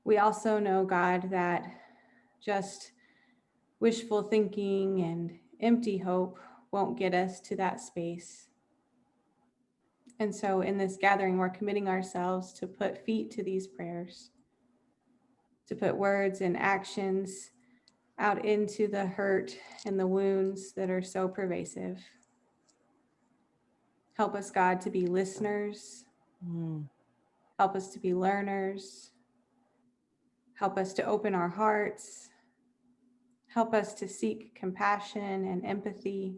We also know, God, that just wishful thinking and empty hope won't get us to that space. And so in this gathering, we're committing ourselves to put feet to these prayers, to put words and actions out into the hurt and the wounds that are so pervasive. Help us, God, to be listeners. Mm. Help us to be learners. Help us to open our hearts. Help us to seek compassion and empathy.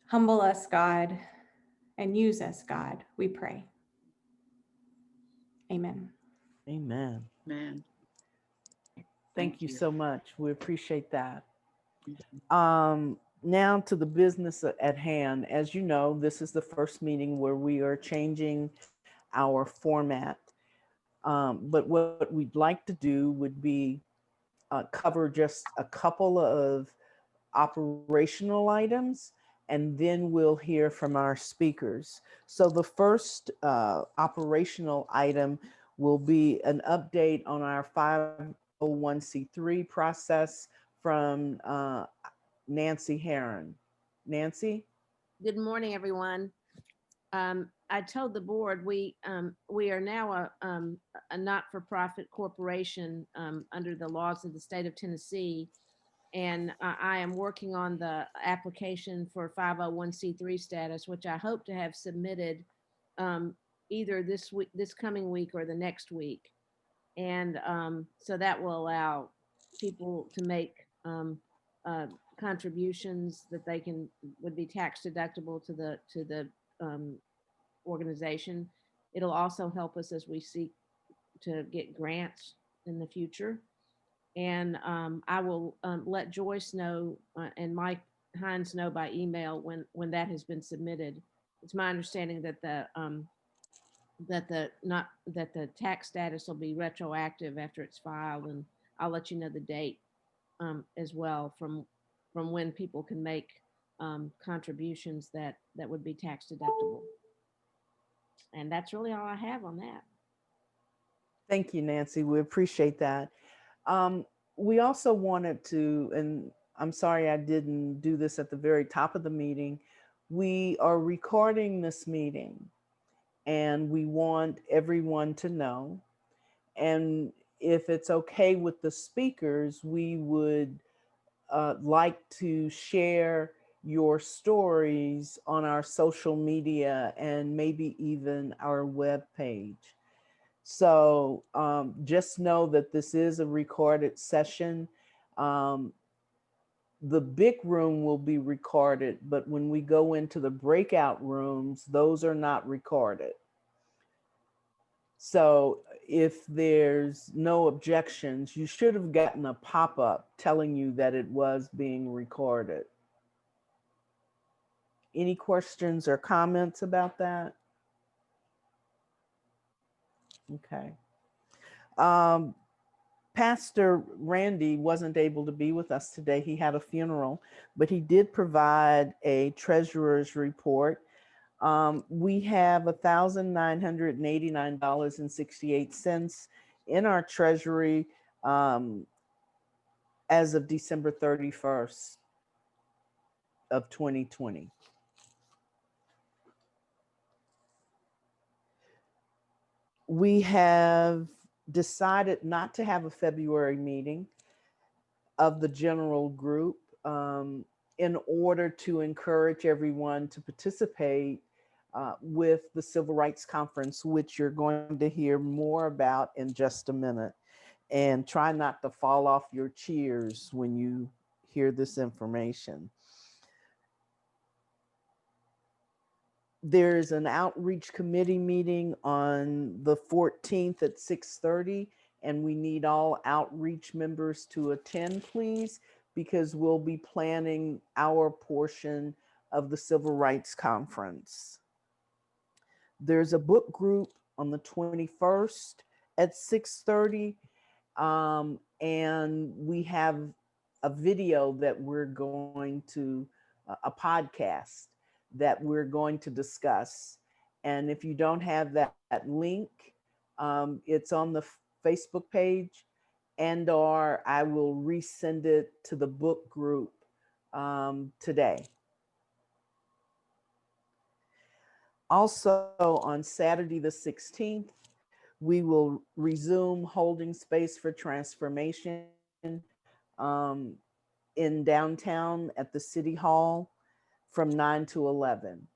Humble us, God, and use us, God, we pray. Amen. Amen. Man, Thank thank you you. so much. We appreciate that. Mhm. Now to the business at hand. As you know, this is the first meeting where we are changing our format. But what we'd like to do would be cover just a couple of operational items, and then we'll hear from our speakers. So the first operational item will be an update on our 501c3 process from Nancy Heron. Nancy? Good morning, everyone. I told the board we are now a not-for-profit corporation under the laws of the state of Tennessee, and I am working on the application for 501c3 status, which I hope to have submitted um, either this week, this coming week, or the next week, and so that will allow people to make uh, contributions that they can would be tax deductible to the um, organization. It'll also help us as we seek to get grants in the future. And I will let Joyce know and Mike Hines know by email when that has been submitted. It's my understanding that the not that the tax status will be retroactive after it's filed, and I'll let you know the date as well from when people can make contributions that would be tax deductible. And that's really all I have on that. Thank you, Nancy. We appreciate that. Um, we also wanted to, and I'm sorry I didn't do this at the very top of the meeting. We are recording this meeting and we want everyone to know. And if it's okay with the speakers, we would like to share your stories on our social media and maybe even our web page. So just know that this is a recorded session. Um, the big room will be recorded, but when we go into the breakout rooms, those are not recorded. So if there's no objections, you should have gotten a pop-up telling you that it was being recorded. Any questions or comments about that? Okay. Um, Pastor Randy wasn't able to be with us today. He had a funeral, but he did provide a treasurer's report. We have $1,989.68 in our treasury um, as of December 31st of 2020. We have decided not to have a February meeting of the general group in order to encourage everyone to participate with the Civil Rights Conference, which you're going to hear more about in just a minute. And try not to fall off your cheers when you hear this information. There's an outreach committee meeting on the 14th at 6:30, and we need all outreach members to attend, please, because we'll be planning our portion of the Civil Rights Conference. There's a book group on the 21st at 6:30, and we have a video that we're going to, a podcast that we're going to discuss. And if you don't have that link, It's on the Facebook page, and or I will resend it to the book group today. Also, on Saturday the 16th, we will resume holding space for transformation um, in downtown at the City Hall from 9 to 11.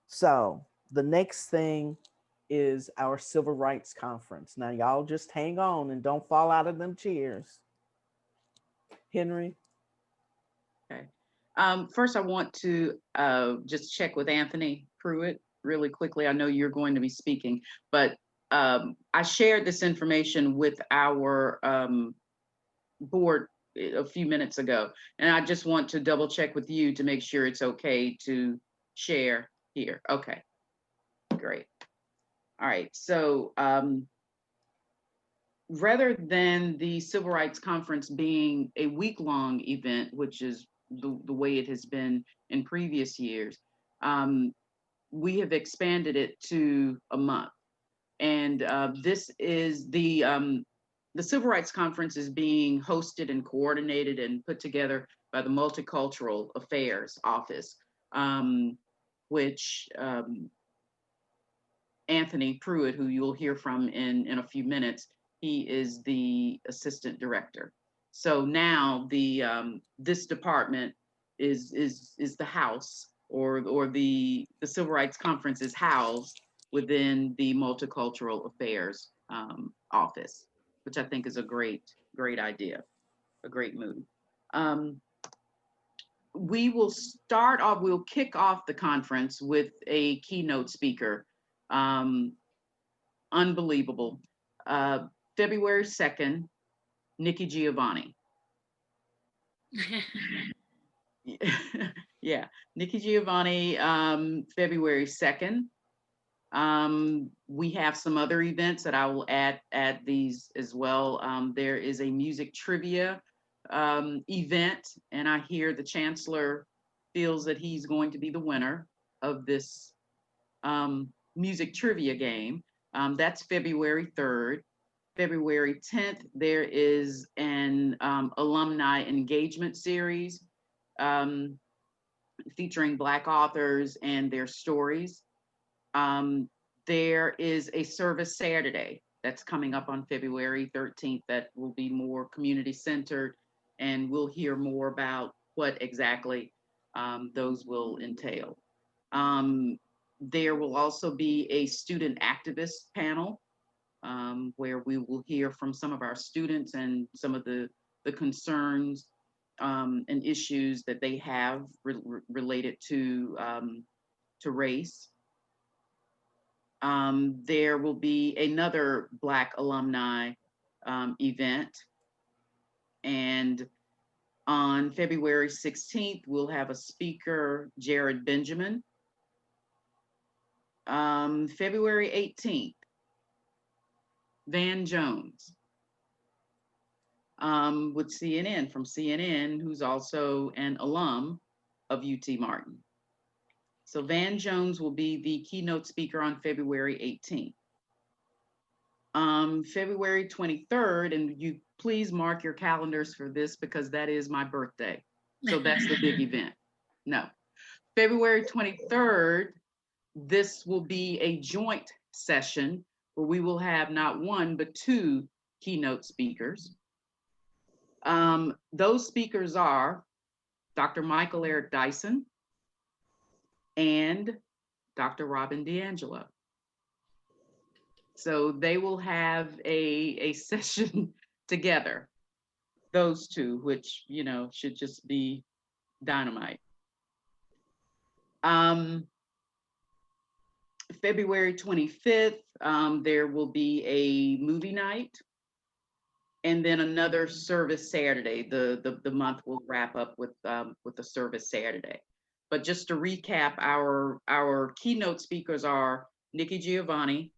So the next thing is our Civil Rights Conference. Now, y'all just hang on and don't fall out of them chairs. Henry? Okay. First, I want to just check with Anthony Prewitt really quickly. I know you're going to be speaking, but I shared this information with our board a few minutes ago, and I just want to double check with you to make sure it's okay to share here. Okay, great. All right, so rather than the Civil Rights Conference being a week-long event, which is the way it has been in previous years, we have expanded it to a month. And this is the Civil Rights Conference is being hosted and coordinated and put together by the Multicultural Affairs Office, which Anthony Prewitt, who you'll hear from in a few minutes, he is the assistant director. So now the this department is the house, or the Civil Rights Conference is housed within the Multicultural Affairs office, which I think is a great idea, a great move. We will start off, we'll kick off the conference with a keynote speaker. Unbelievable. February 2nd, Nikki Giovanni. Yeah, Nikki Giovanni, February 2nd. We have some other events that I will add these as well. There is a music trivia event, and I hear the chancellor feels that he's going to be the winner of this music trivia game. That's February 3rd. February 10th, there is an alumni engagement series featuring Black authors and their stories. There is a service Saturday that's coming up on February 13th that will be more community centered, and we'll hear more about what exactly those will entail. There will also be a student activist panel where we will hear from some of our students and some of the concerns and issues that they have related to race. There will be another Black alumni event, and on February 16th, we'll have a speaker, Jared Benjamin. February 18th, Van Jones with CNN, from CNN, who's also an alum of UT Martin. So Van Jones will be the keynote speaker on February 18th. February 23rd, and you please mark your calendars for this because that is my birthday. So that's the big event. No, February 23rd, this will be a joint session where we will have not one, but two keynote speakers. Those speakers are Dr. Michael Eric Dyson and Dr. Robin DeAngelo. So they will have a session together, those two, which, you know, should just be dynamite. February 25th, there will be a movie night, and then another service Saturday. The month will wrap up with the service Saturday. But just to recap, our keynote speakers are Nikki Giovanni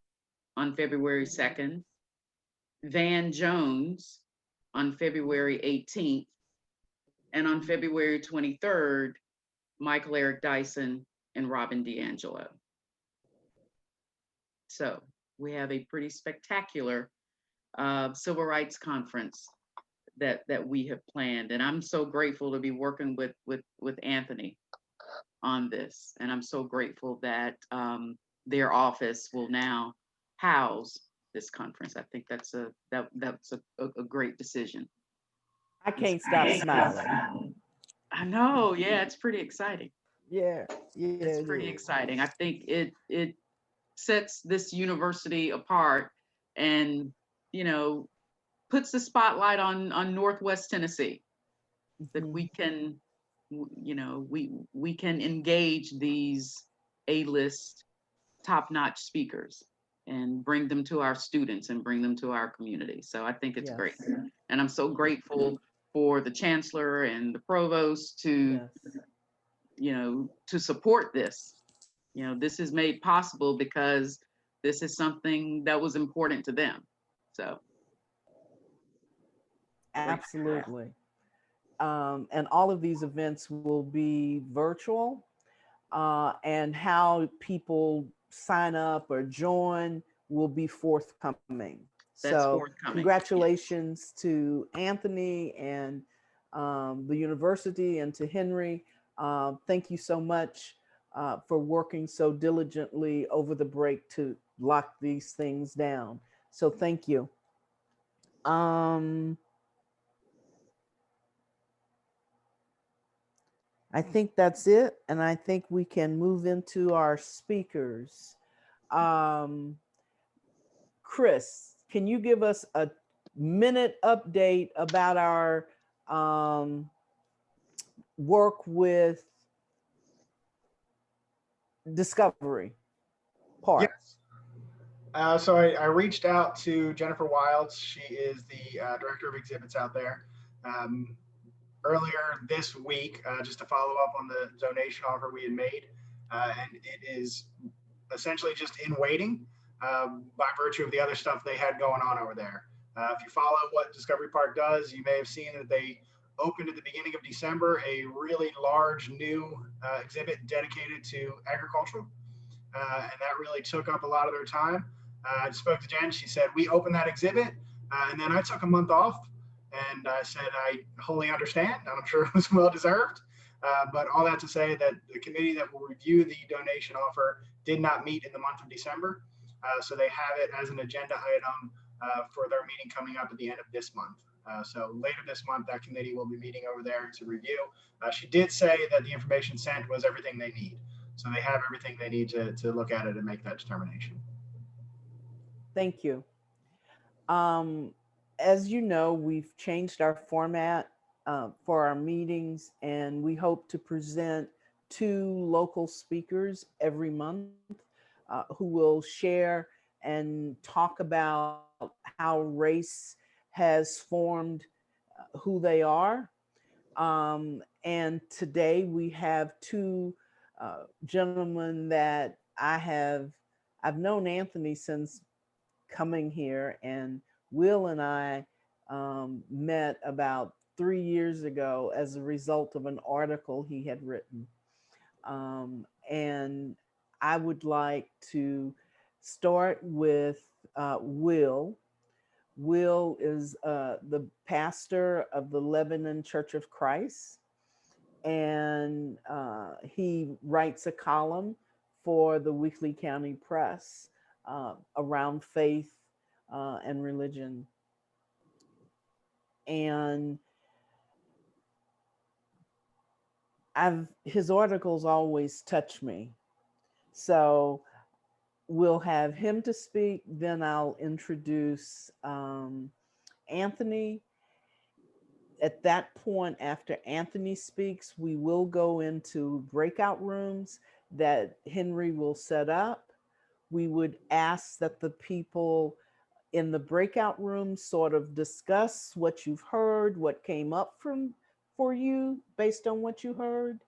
on February 2nd, Van Jones on February 18th, and on February 23rd, Michael Eric Dyson, and Robin DiAngelo. So we have a pretty spectacular civil rights conference that we have planned, and I'm so grateful to be working with Anthony on this, and I'm so grateful that their office will now house this conference. I think that's a great decision. I can't stop smiling. I know, yeah, it's pretty exciting. Yeah, yeah, It's it pretty is. exciting. I think it sets this university apart, and you know, puts the spotlight on Northwest Tennessee, that Mhm. we can, we can engage these A-list top-notch speakers and bring them to our students and bring them to our community. So I think it's great. Yes, And I'm so grateful for the chancellor and the provost to, yes. to support this. This is made possible because this is something that was important to them. So great. Absolutely. And all of these events will be virtual, and how people sign up or join will be forthcoming. That's So, forthcoming. congratulations to Anthony and the university, and to Henry. Thank you so much for working so diligently over the break to lock these things down. So, thank you. Um, I think that's it. And I think we can move into our speakers. Um, Chris, can you give us a minute update about our um, work with discovery part? Yes. So I reached out to Jennifer Wilds. She is the director of exhibits out there. Um, Earlier this week, just to follow up on the donation offer we had made, and it is essentially just in waiting by virtue of the other stuff they had going on over there. If you follow what Discovery Park does, you may have seen that they opened at the beginning of December a really large new exhibit dedicated to agriculture. And that really took up a lot of their time. I spoke to Jen. She said, we opened that exhibit, and then I took a month off. And I said, I wholly understand. I'm sure it was well deserved. But all that to say that the committee that will review the donation offer did not meet in the month of December. So they have it as an agenda item for their meeting coming up at the end of this month. So later this month, that committee will be meeting over there to review. She did say that the information sent was everything they need. So they have everything they need to look at it and make that determination. Thank you. As you know, we've changed our format for our meetings, and we hope to present 2 local speakers every month who will share and talk about how race has formed who they are. And today we have 2 gentlemen that I've known Anthony since coming here, and Will and I met about 3 years ago as a result of an article he had written. And I would like to start with Will. Will is the pastor of the Lebanon Church of Christ, and he writes a column for the Weekly County Press around faith and religion. And his articles always touch me. So we'll have him to speak, then I'll introduce Anthony. At that point, after Anthony speaks, we will go into breakout rooms that Henry will set up. We would ask that the people in the breakout room sort of discuss what you've heard, what came up for you based on what you heard.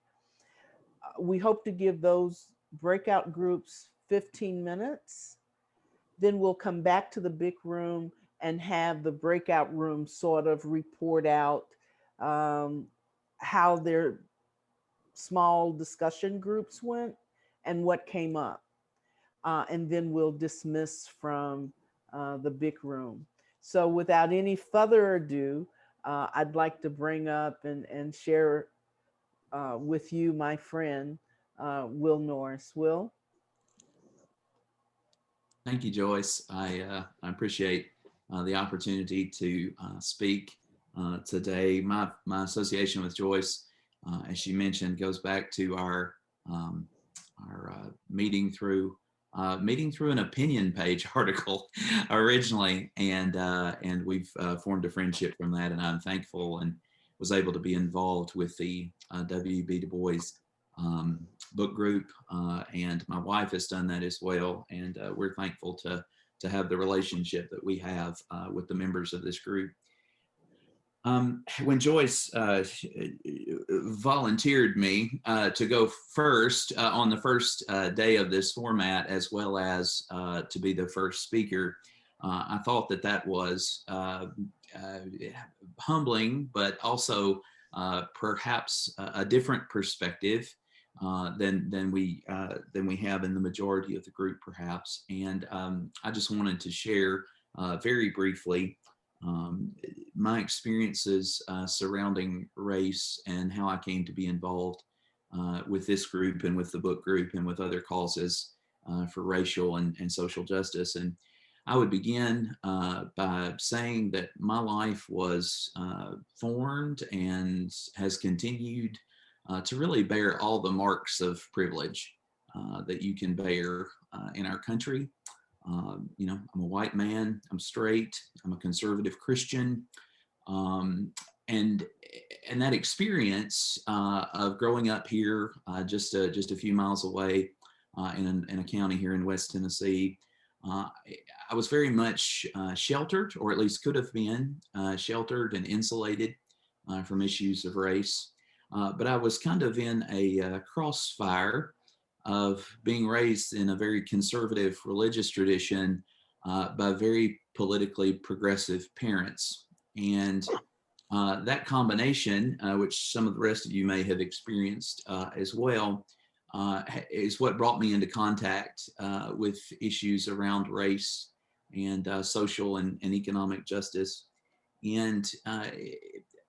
We hope to give those breakout groups 15 minutes. Then we'll come back to the big room and have the breakout room sort of report out how their small discussion groups went and what came up. And then we'll dismiss from the big room. So without any further ado, I'd like to bring up and share with you my friend, Will Norris. Will? Thank you, Joyce. I appreciate the opportunity to speak today. My association with Joyce, as she mentioned, goes back to our meeting through an opinion page article originally, and we've formed a friendship from that. And I'm thankful and was able to be involved with the W.B. Du Bois book group, and my wife has done that as well. And we're thankful to have the relationship that we have with the members of this group. When Joyce volunteered me to go first on the first day of this format, as well as to be the first speaker, I thought that was humbling, but also perhaps a different perspective than we have in the majority of the group, perhaps. And I just wanted to share very briefly my experiences surrounding race and how I came to be involved with this group and with the book group and with other causes for racial and social justice. And I would begin by saying that my life was formed and has continued to really bear all the marks of privilege that you can bear in our country. You know, I'm a white man, I'm straight, I'm a conservative Christian. And that experience of growing up here just a few miles away in a county here in West Tennessee, I was very much sheltered, or at least could have been sheltered and insulated from issues of race. But I was kind of in a crossfire of being raised in a very conservative religious tradition by very politically progressive parents. And that combination, which some of the rest of you may have experienced as well, is what brought me into contact with issues around race and social and economic justice. And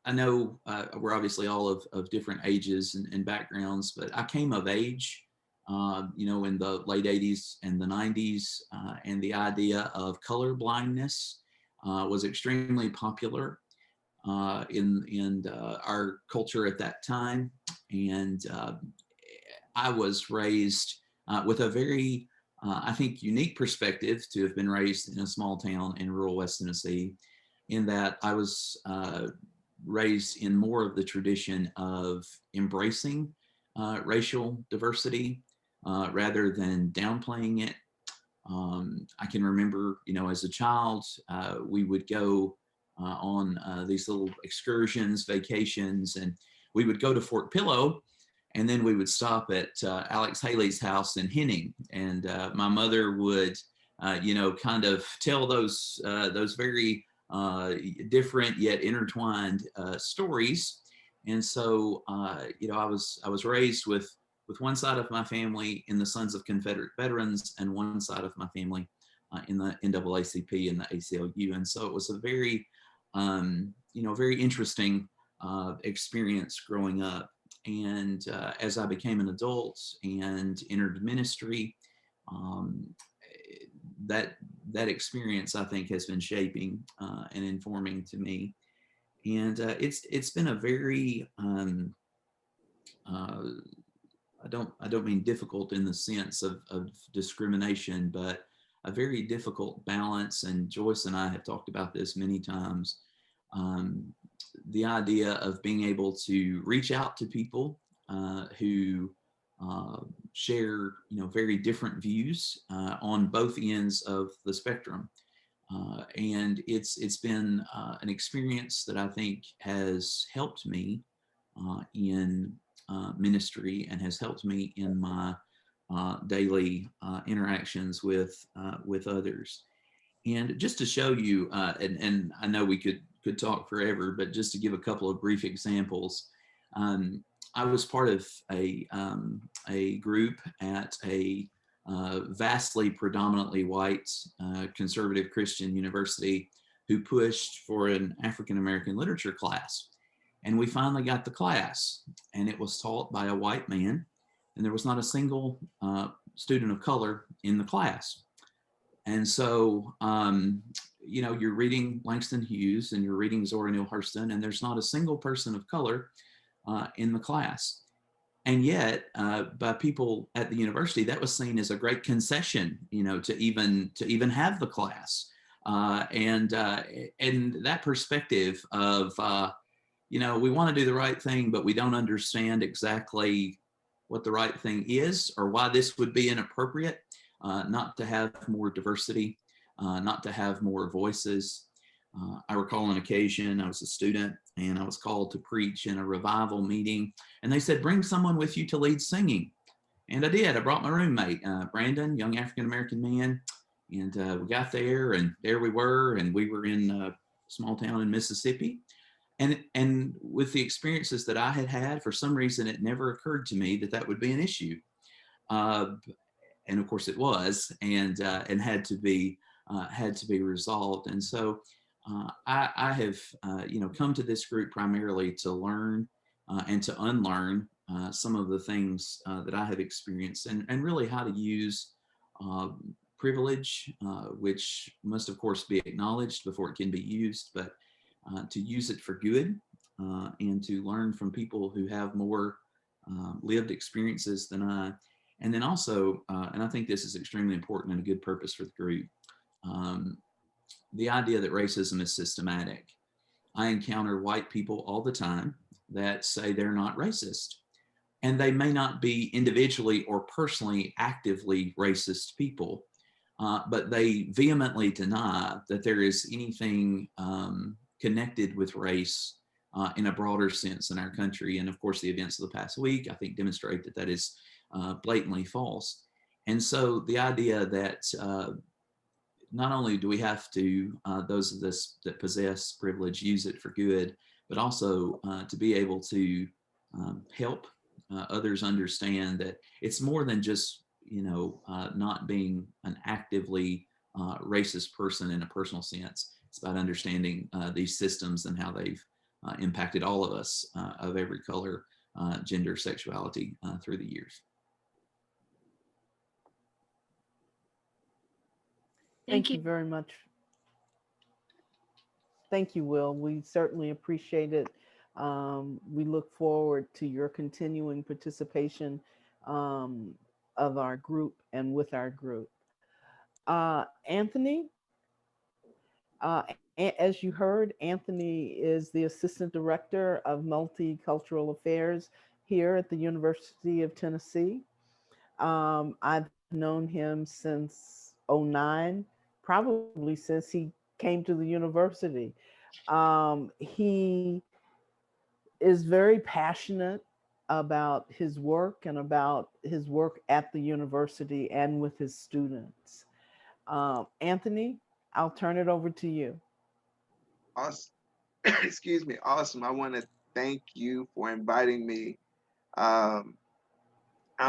I know we're obviously all of different ages and backgrounds, but I came of age you know, in the late 80s and the 90s, and the idea of color blindness was extremely popular in our culture at that time. And I was raised with a very, I think, unique perspective to have been raised in a small town in rural West Tennessee, in that I was raised in more of the tradition of embracing racial diversity rather than downplaying it. I can remember, you know, as a child, we would go on these little excursions, vacations, and we would go to Fort Pillow, and then we would stop at Alex Haley's house in Henning, and my mother would, you know, kind of tell those very different yet intertwined stories. And so, you know, I was raised with one side of my family in the Sons of Confederate Veterans and one side of my family in the NAACP and the ACLU. And so it was a very, you know, very interesting experience growing up. And as I became an adult and entered ministry, that experience, I think, has been shaping and informing to me. And it's been a very I don't mean difficult in the sense of discrimination, but a very difficult balance. And Joyce and I have talked about this many times. The idea of being able to reach out to people who share, you know, very different views on both ends of the spectrum. And it's been an experience that I think has helped me in ministry and has helped me in my daily interactions with others. And just to show you, and I know we could talk forever, but just to give a couple of brief examples, I was part of a group at a vastly predominantly white conservative Christian university who pushed for an African American literature class. And we finally got the class, and it was taught by a white man, and there was not a single student of color in the class. And so, you know, you're reading Langston Hughes and you're reading Zora Neale Hurston, and there's not a single person of color in the class. And yet, by people at the university, that was seen as a great concession, you know, to even have the class. And that perspective of, you know, we want to do the right thing, but we don't understand exactly what the right thing is or why this would be inappropriate, not to have more diversity, not to have more voices. I recall an occasion, I was a student and I was called to preach in a revival meeting, and they said, bring someone with you to lead singing. And I did. I brought my roommate, Brandon, young African-American man. And we got there, and there we were, and we were in a small town in Mississippi. And with the experiences that I had had, for some reason, it never occurred to me that that would be an issue. And of course it was, and had to be resolved. And so I have, you know, come to this group primarily to learn and to unlearn some of the things that I have experienced, and really how to use privilege, which must of course be acknowledged before it can be used, but to use it for good, and to learn from people who have more lived experiences than I. And then also, and I think this is extremely important and a good purpose for the group, the idea that racism is systematic. I encounter white people all the time that say they're not racist, and they may not be individually or personally actively racist people, but they vehemently deny that there is anything connected with race in a broader sense in our country. And of course, the events of the past week, I think, demonstrate that that is blatantly false. And so the idea that not only do we have to, those of us that possess privilege, use it for good, but also to be able to help others understand that it's more than just, you know, not being an actively racist person in a personal sense. It's about understanding these systems and how they've impacted all of us of every color, gender, sexuality through the years. Thank you very much. Thank you, Will. We certainly appreciate it. We look forward to your continuing participation of our group and with our group. Anthony, as you heard, Anthony is the Assistant Director of Multicultural Affairs here at the University of Tennessee. I've known him since '09, probably since he came to the university. He is very passionate about his work and about his work at the university and with his students. Anthony, I'll turn it over to you. Awesome. Excuse me. Awesome. I want to thank you for inviting me. I'm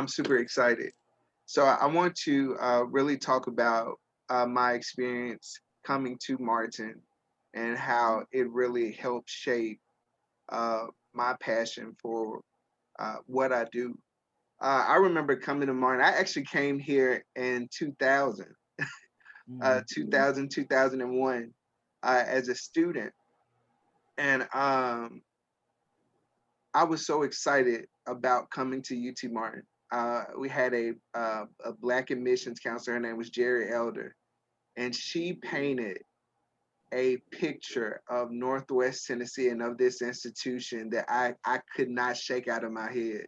super excited. So I want to really talk about my experience coming to Martin and how it really helped shape my passion for what I do. I remember coming to Martin. I actually came here in 2000, 2001 as a student. And I was so excited about coming to UT Martin. We had a Black admissions counselor. Her name was Jerry Elder, and she painted a picture of Northwest Tennessee and of this institution that I could not shake out of my head.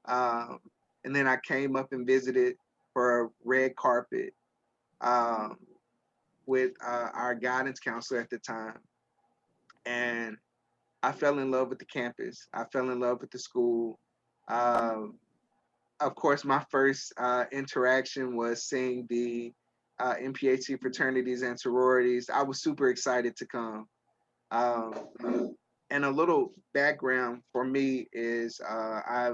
And then I came up and visited for a red carpet with our guidance counselor at the time. And I fell in love with the campus. I fell in love with the school. Of course, my first interaction was seeing the MPHC fraternities and sororities. I was super excited to come. And a little background for me is I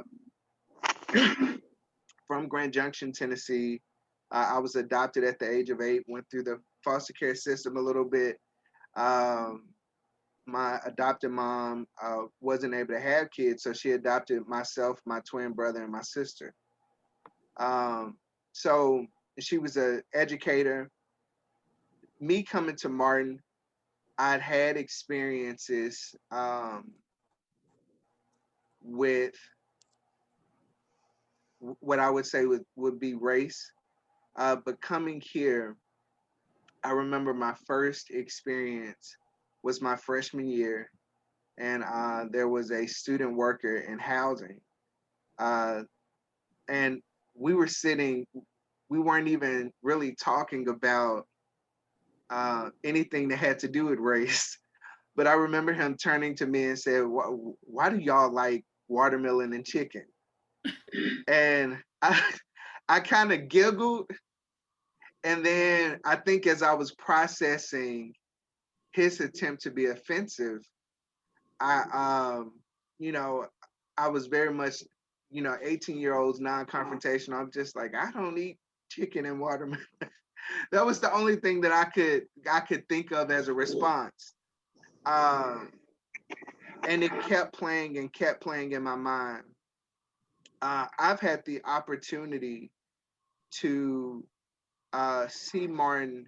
from Grand Junction, Tennessee. I was adopted at the age of 8, went through the foster care system a little bit. Um, my adopted mom wasn't able to have kids, so she adopted myself, my twin brother, and my sister. So she was an educator. Me coming to Martin, I'd had experiences with what I would say would be race. But coming here, I remember my first experience was my freshman year, and there was a student worker in housing. Uh, and we were sitting, we weren't even really talking about anything that had to do with race. But I remember him turning to me and said, why do y'all like watermelon and chicken? And I kind of giggled. And then I think as I was processing his attempt to be offensive, you know, I was very much, 18-year-olds non-confrontational. I'm just like, I don't eat chicken and watermelon. That was the only thing that I could think of as a response. And it kept playing and kept playing in my mind. I've had the opportunity to see Martin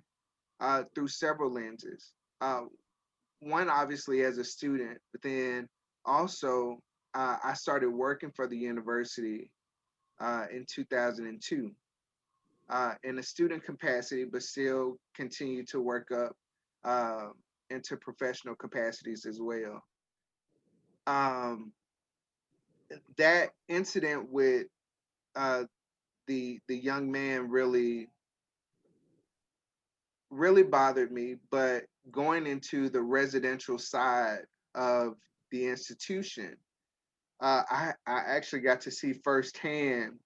through several lenses. One, obviously, as a student, but then also I started working for the university in 2002 in a student capacity, but still continue to work up into professional capacities as well. That incident with the young man really bothered me, but going into the residential side of the institution, I actually got to see firsthand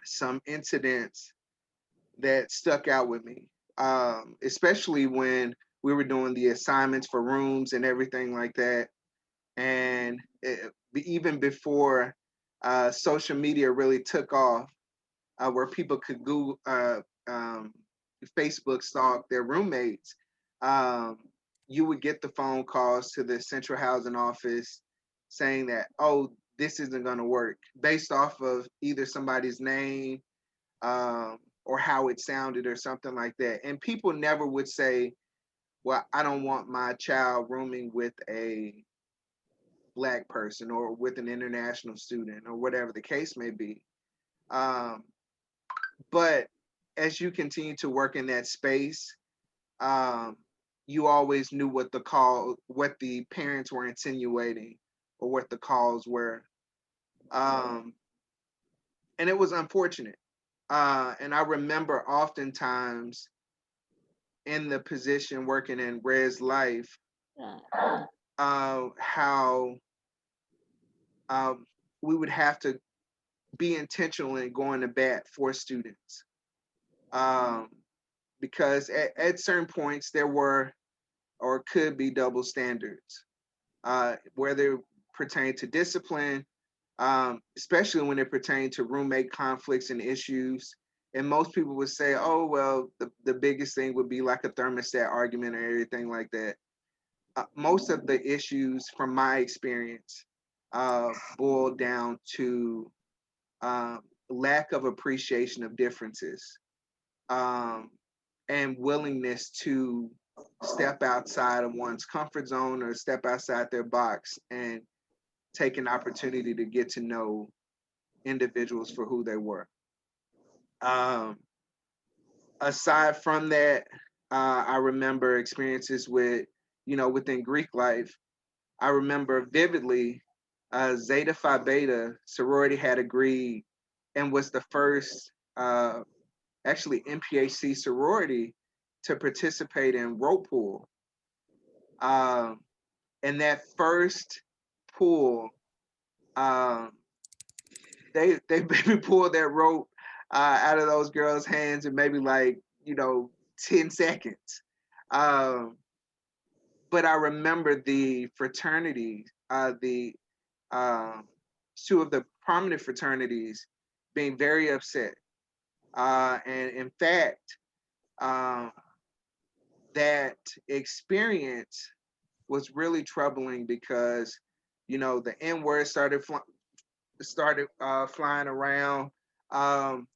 some incidents that stuck out with me, especially when we were doing the assignments for rooms and everything like that. And even before social media really took off, where people could Google, Facebook stalk their roommates, you would get the phone calls to the central housing office saying that, oh, this isn't going to work, based off of either somebody's name or how it sounded or something like that. And people never would say, well, I don't want my child rooming with a Black person or with an international student or whatever the case may be. But as you continue to work in that space, you always knew what the parents were insinuating or what the calls were. And it was unfortunate. And I remember oftentimes in the position working in Red's life, how we would have to be intentional in going to bat for students. Because at certain points there were or could be double standards, whether pertain to discipline, especially when it pertained to roommate conflicts and issues. And most people would say, oh, well, the biggest thing would be like a thermostat argument or everything like that. Most of the issues from my experience boil down to lack of appreciation of differences and willingness to step outside of one's comfort zone or step outside their box and take an opportunity to get to know individuals for who they were. Aside from that, I remember experiences within Greek life. I remember vividly Zeta Phi Beta sorority had agreed and was the first actually NPHC sorority to participate in rope pool. And that first pool, they maybe pulled that rope out of those girls' hands in maybe 10 seconds. But but I remember the fraternities, the two of the prominent fraternities being very upset. And in fact, um, that experience was really troubling because, you know, the N word started flying around.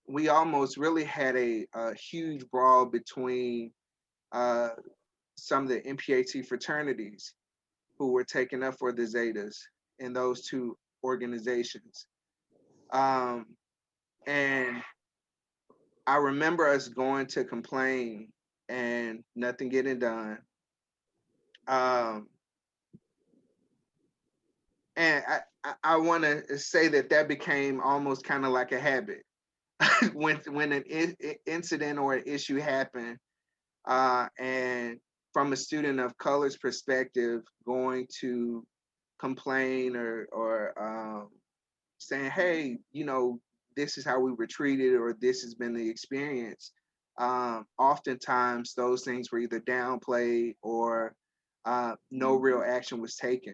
We almost really had a huge brawl between uh, some of the MPAT fraternities who were taking up for the Zetas in those two organizations. Um, and I remember us going to complain and nothing getting done. Um, and I want to say that that became almost kind of like a habit. When an incident or an issue happened, and from a student of color's perspective, going to complain or saying, hey, you know, this is how we were treated, or this has been the experience. Oftentimes, those things were either downplayed or no real action was taken.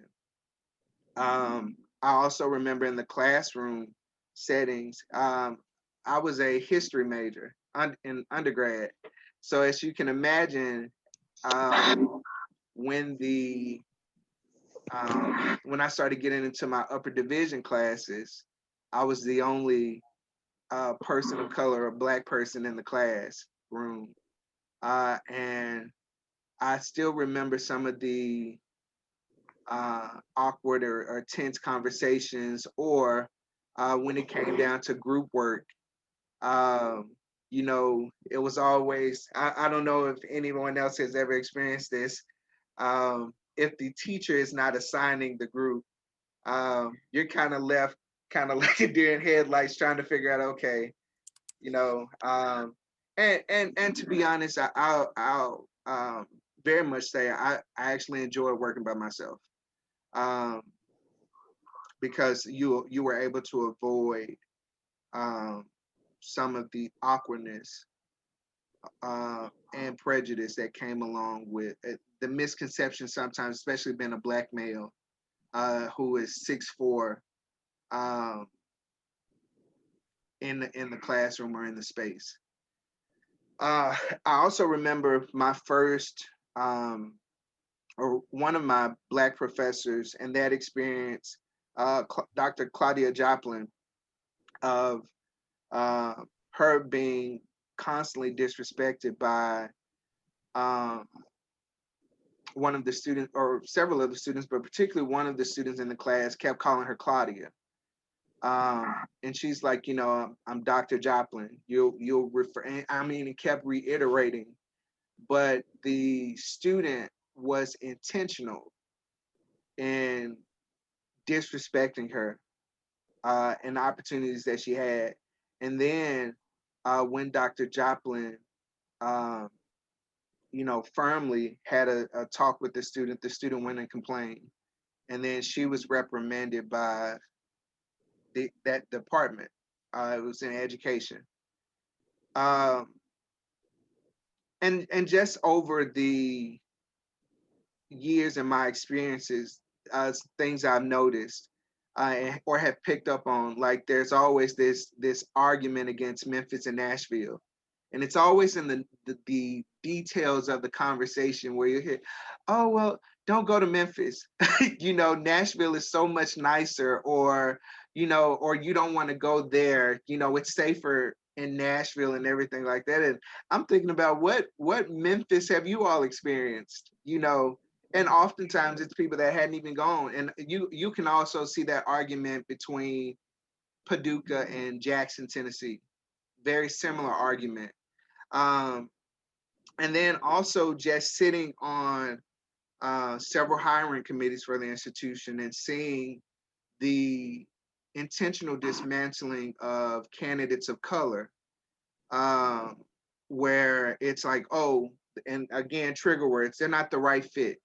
I also remember in the classroom settings, I was a history major in undergrad. So as you can imagine, um, when the when I started getting into my upper division classes, I was the only person of color or black person in the classroom. And I still remember some of the awkward or tense conversations, or when it came down to group work, um, you know, it was always, I don't know if anyone else has ever experienced this. If the teacher is not assigning the group, you're kind of left kind of like a deer in headlights trying to figure out, okay, you know, and to be honest, I'll very much say I actually enjoy working by myself. Um, because you were able to avoid um, some of the awkwardness and prejudice that came along with the misconception sometimes, especially being a black male who is 6'4" um, in the classroom or in the space. I also remember my first or one of my black professors and that experience, Dr. Claudia Joplin, of uh, her being constantly disrespected by um, one of the students or several of the students, but particularly one of the students in the class kept calling her Claudia. And she's like, you know, I'm Dr. Joplin. You'll refer. And I mean, it kept reiterating, but the student was intentional in disrespecting her and the opportunities that she had. And then when Dr. Joplin um, you know, firmly had a talk with the student went and complained. And then she was reprimanded by that department. It was in education. Um, and just over the years and my experiences, things I've noticed or have picked up on, like there's always this argument against Memphis and Nashville. And it's always in the details of the conversation where you hear, oh, well, don't go to Memphis. You know, Nashville is so much nicer, or, you know, or you don't want to go there. You know, it's safer in Nashville and everything like that. And I'm thinking about what Memphis have you all experienced, you know? And oftentimes it's people that hadn't even gone. And you can also see that argument between Paducah and Jackson, Tennessee. Very similar argument. Um, and then also just sitting on several hiring committees for the institution and seeing the intentional dismantling of candidates of color, um, where it's like, oh, and again, trigger words, they're not the right fit,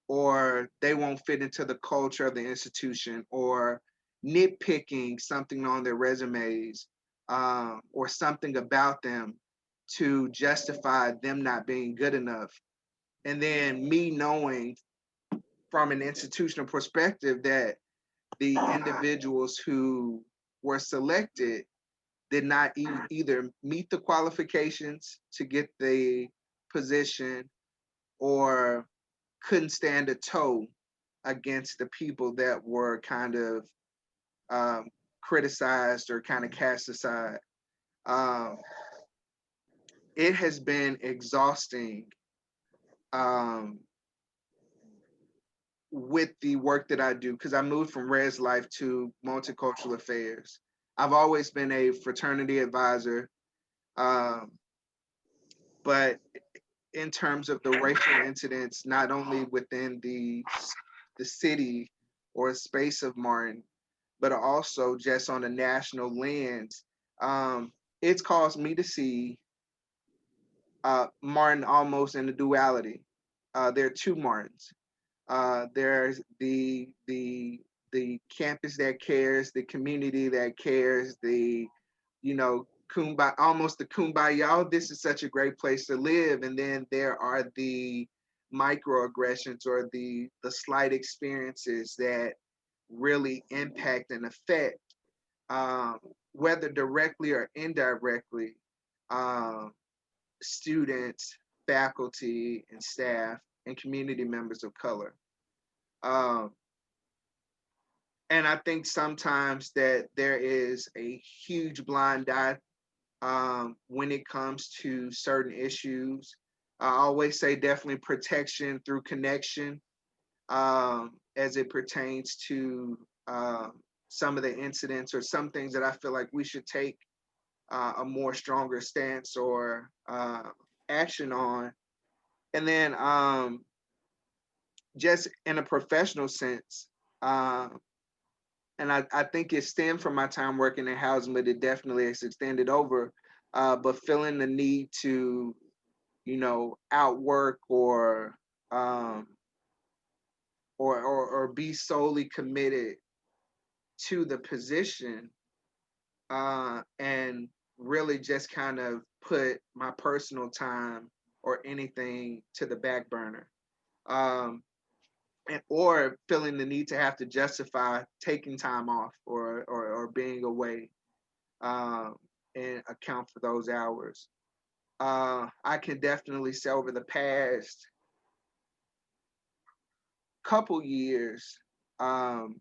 or they won't fit into the culture of the institution, or nitpicking something on their resumes or something about them to justify them not being good enough. And then me knowing from an institutional perspective that the individuals who were selected did not either meet the qualifications to get the position or couldn't stand a toe against the people that were kind of criticized or kind of cast aside. Um, it has been exhausting with the work that I do because I moved from Res Life to Multicultural Affairs. I've always been a fraternity advisor, but in terms of the racial incidents, not only within the city or space of Martin, but also just on a national lens, it's caused me to see Martin almost in a duality. There are two Martins. There's the campus that cares, the community that cares, the kumbaya, almost the kumbaya. Oh, this is such a great place to live. And then there are the microaggressions or the slight experiences that really impact and affect, whether directly or indirectly, students, faculty, and staff, and community members of color. And I think sometimes that there is a huge blind eye when it comes to certain issues. I always say definitely protection through connection as it pertains to some of the incidents or some things that I feel like we should take a more stronger stance or action on. And then just in a professional sense, and I think it stemmed from my time working in housing, but it definitely has extended over. But feeling the need to, outwork or be solely committed to the position, and really just kind of put my personal time or anything to the back burner. Or feeling the need to have to justify taking time off or being away and account for those hours. I can definitely say over the past couple years, I've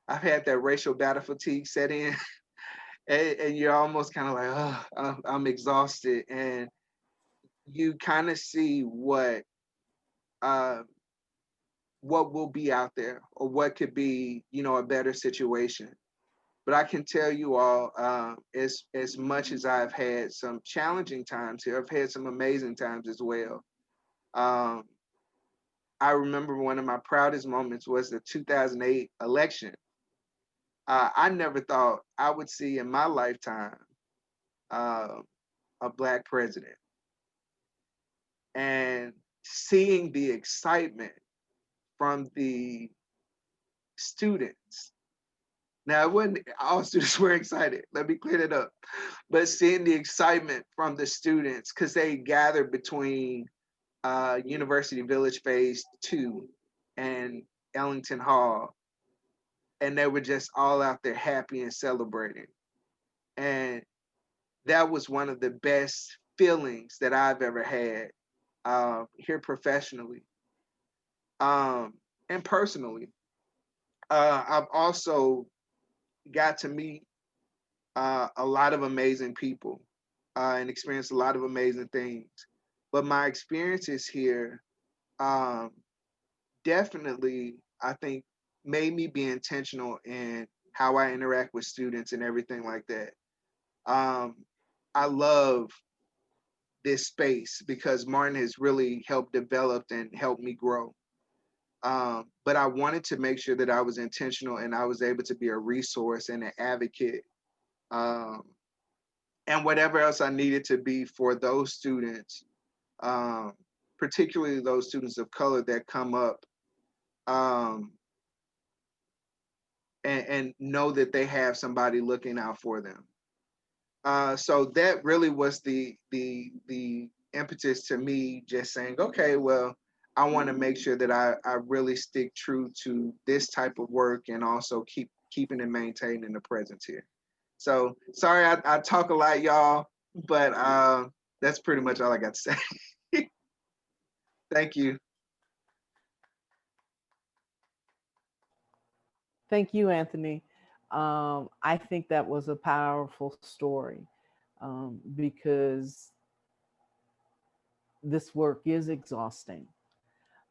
had that racial battle fatigue set in, and you're almost kind of like, oh, I'm exhausted, and you kind of see what will be out there or what could be, a better situation. But I can tell you all, as much as I've had some challenging times here, I've had some amazing times as well. I remember one of my proudest moments was the 2008 election. I never thought I would see in my lifetime a Black president. And seeing the excitement from the students. Now, it wasn't all students were excited. Let me clear that up. But seeing the excitement from the students, because they gathered between University Village Phase 2 and Ellington Hall, and they were just all out there happy and celebrating. And that was one of the best feelings that I've ever had here professionally and personally. I've also got to meet a lot of amazing people and experience a lot of amazing things. But my experiences here definitely, I think, made me be intentional in how I interact with students and everything like that. I love this space because Martin has really helped develop and helped me grow. But I wanted to make sure that I was intentional and I was able to be a resource and an advocate, and whatever else I needed to be for those students, particularly those students of color that come up and know that they have somebody looking out for them. So that really was the impetus to me just saying, okay, well, I want to make sure that I really stick true to this type of work and also keeping and maintaining the presence here. So sorry I talk a lot, y'all, but that's pretty much all I got to say. Thank you. Thank you, Anthony. I think that was a powerful story because this work is exhausting.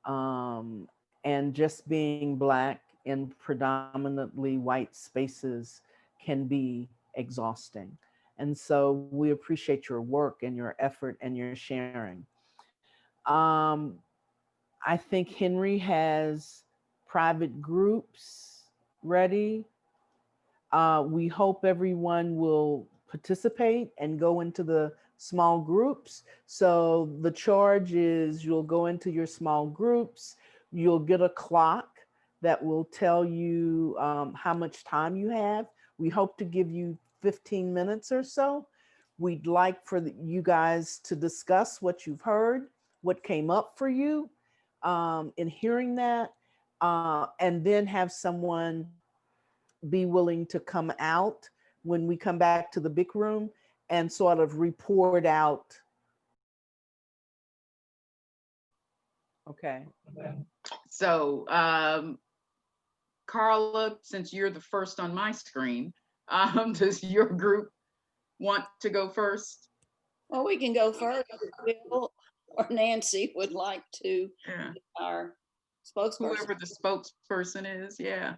And just being Black in predominantly white spaces can be exhausting. And so we appreciate your work and your effort and your sharing. I think Henry has private groups ready. We hope everyone will participate and go into the small groups. So the charge is you'll go into your small groups, you'll get a clock that will tell you how much time you have. We hope to give you 15 minutes or so. We'd like for you guys to discuss what you've heard, what came up for you in hearing that, and then have someone be willing to come out when we come back to the big room and sort of report out. Okay. So, Carla, since you're the first on my screen, does your group want to go first? Well, we can go first if Bill or Nancy would like to. Yeah. Our spokesperson. Whoever the spokesperson is, yeah.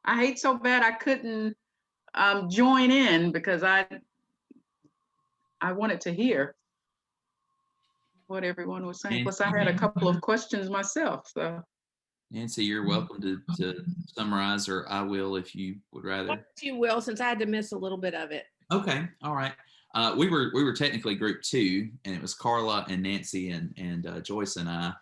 I hate so bad I couldn't join in because I wanted to hear what everyone was saying. Plus, I had a couple of questions myself. So, Nancy, you're welcome to summarize, or I will if you would rather. You will, since I had to miss a little bit of it. Okay, all right. We were technically group 2, and it was Carla and Nancy and Joyce and I,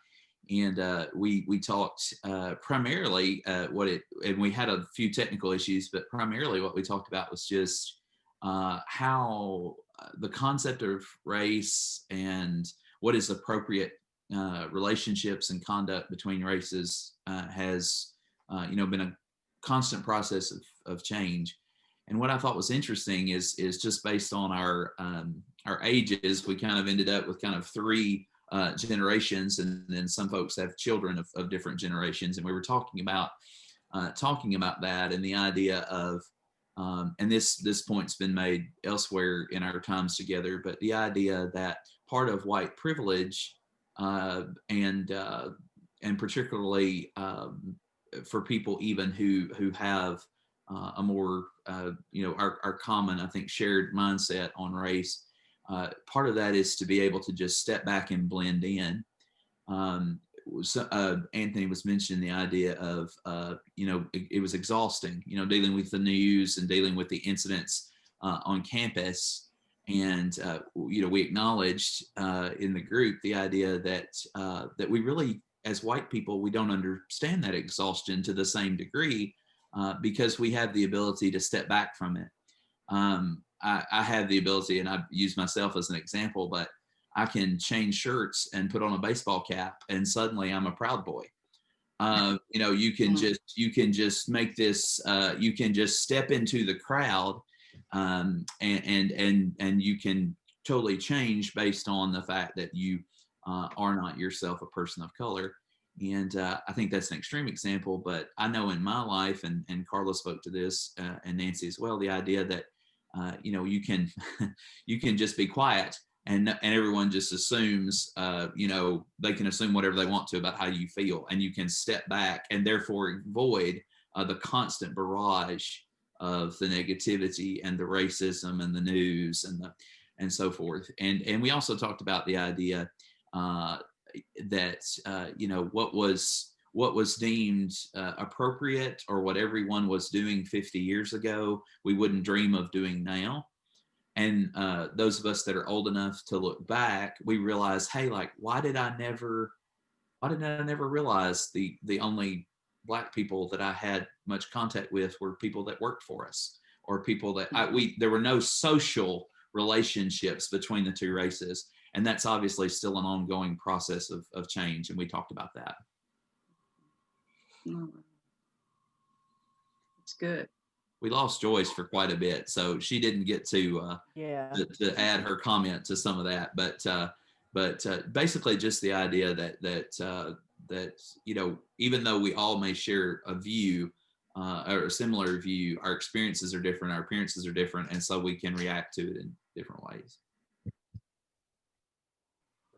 and we talked primarily and we had a few technical issues, but primarily what we talked about was just how the concept of race and what is appropriate relationships and conduct between races has been a constant process of change. And what I thought was interesting is just based on our ages, we kind of ended up with kind of 3 generations, and then some folks have children of different generations. And we were talking about that and the idea of, and this point's been made elsewhere in our times together, but the idea that part of white privilege and particularly for people even who have a more our common, I think, shared mindset on race. Part of that is to be able to just step back and blend in. Anthony was mentioning the idea of it was exhausting, dealing with the news and dealing with the incidents on campus. And we acknowledged in the group the idea that we really, as white people, we don't understand that exhaustion to the same degree. Because we have the ability to step back from it. I have the ability, and I use myself as an example, but I can change shirts and put on a baseball cap, and suddenly I'm a proud boy. You can just make this. You can just step into the crowd, and you can totally change based on the fact that you are not yourself a person of color. And I think that's an extreme example, but I know in my life, and Carla spoke to this, and Nancy as well, the idea that you can you can just be quiet, and everyone just assumes they can assume whatever they want to about how you feel, and you can step back and therefore avoid the constant barrage of the negativity and the racism and the news and so forth. And we also talked about the idea that what was deemed appropriate, or what everyone was doing 50 years ago, we wouldn't dream of doing now. And those of us that are old enough to look back, we realize, hey, like, why did I never realize the only Black people that I had much contact with were people that worked for us, or people that there were no social relationships between the 2 races. and that's obviously still an ongoing process of change, and we talked about that. It's good. We lost Joyce for quite a bit, so she didn't get to to add her comment to some of that. But basically, just the idea that you know, even though we all may share a view or a similar view, our experiences are different, our appearances are different, and so we can react to it in different ways.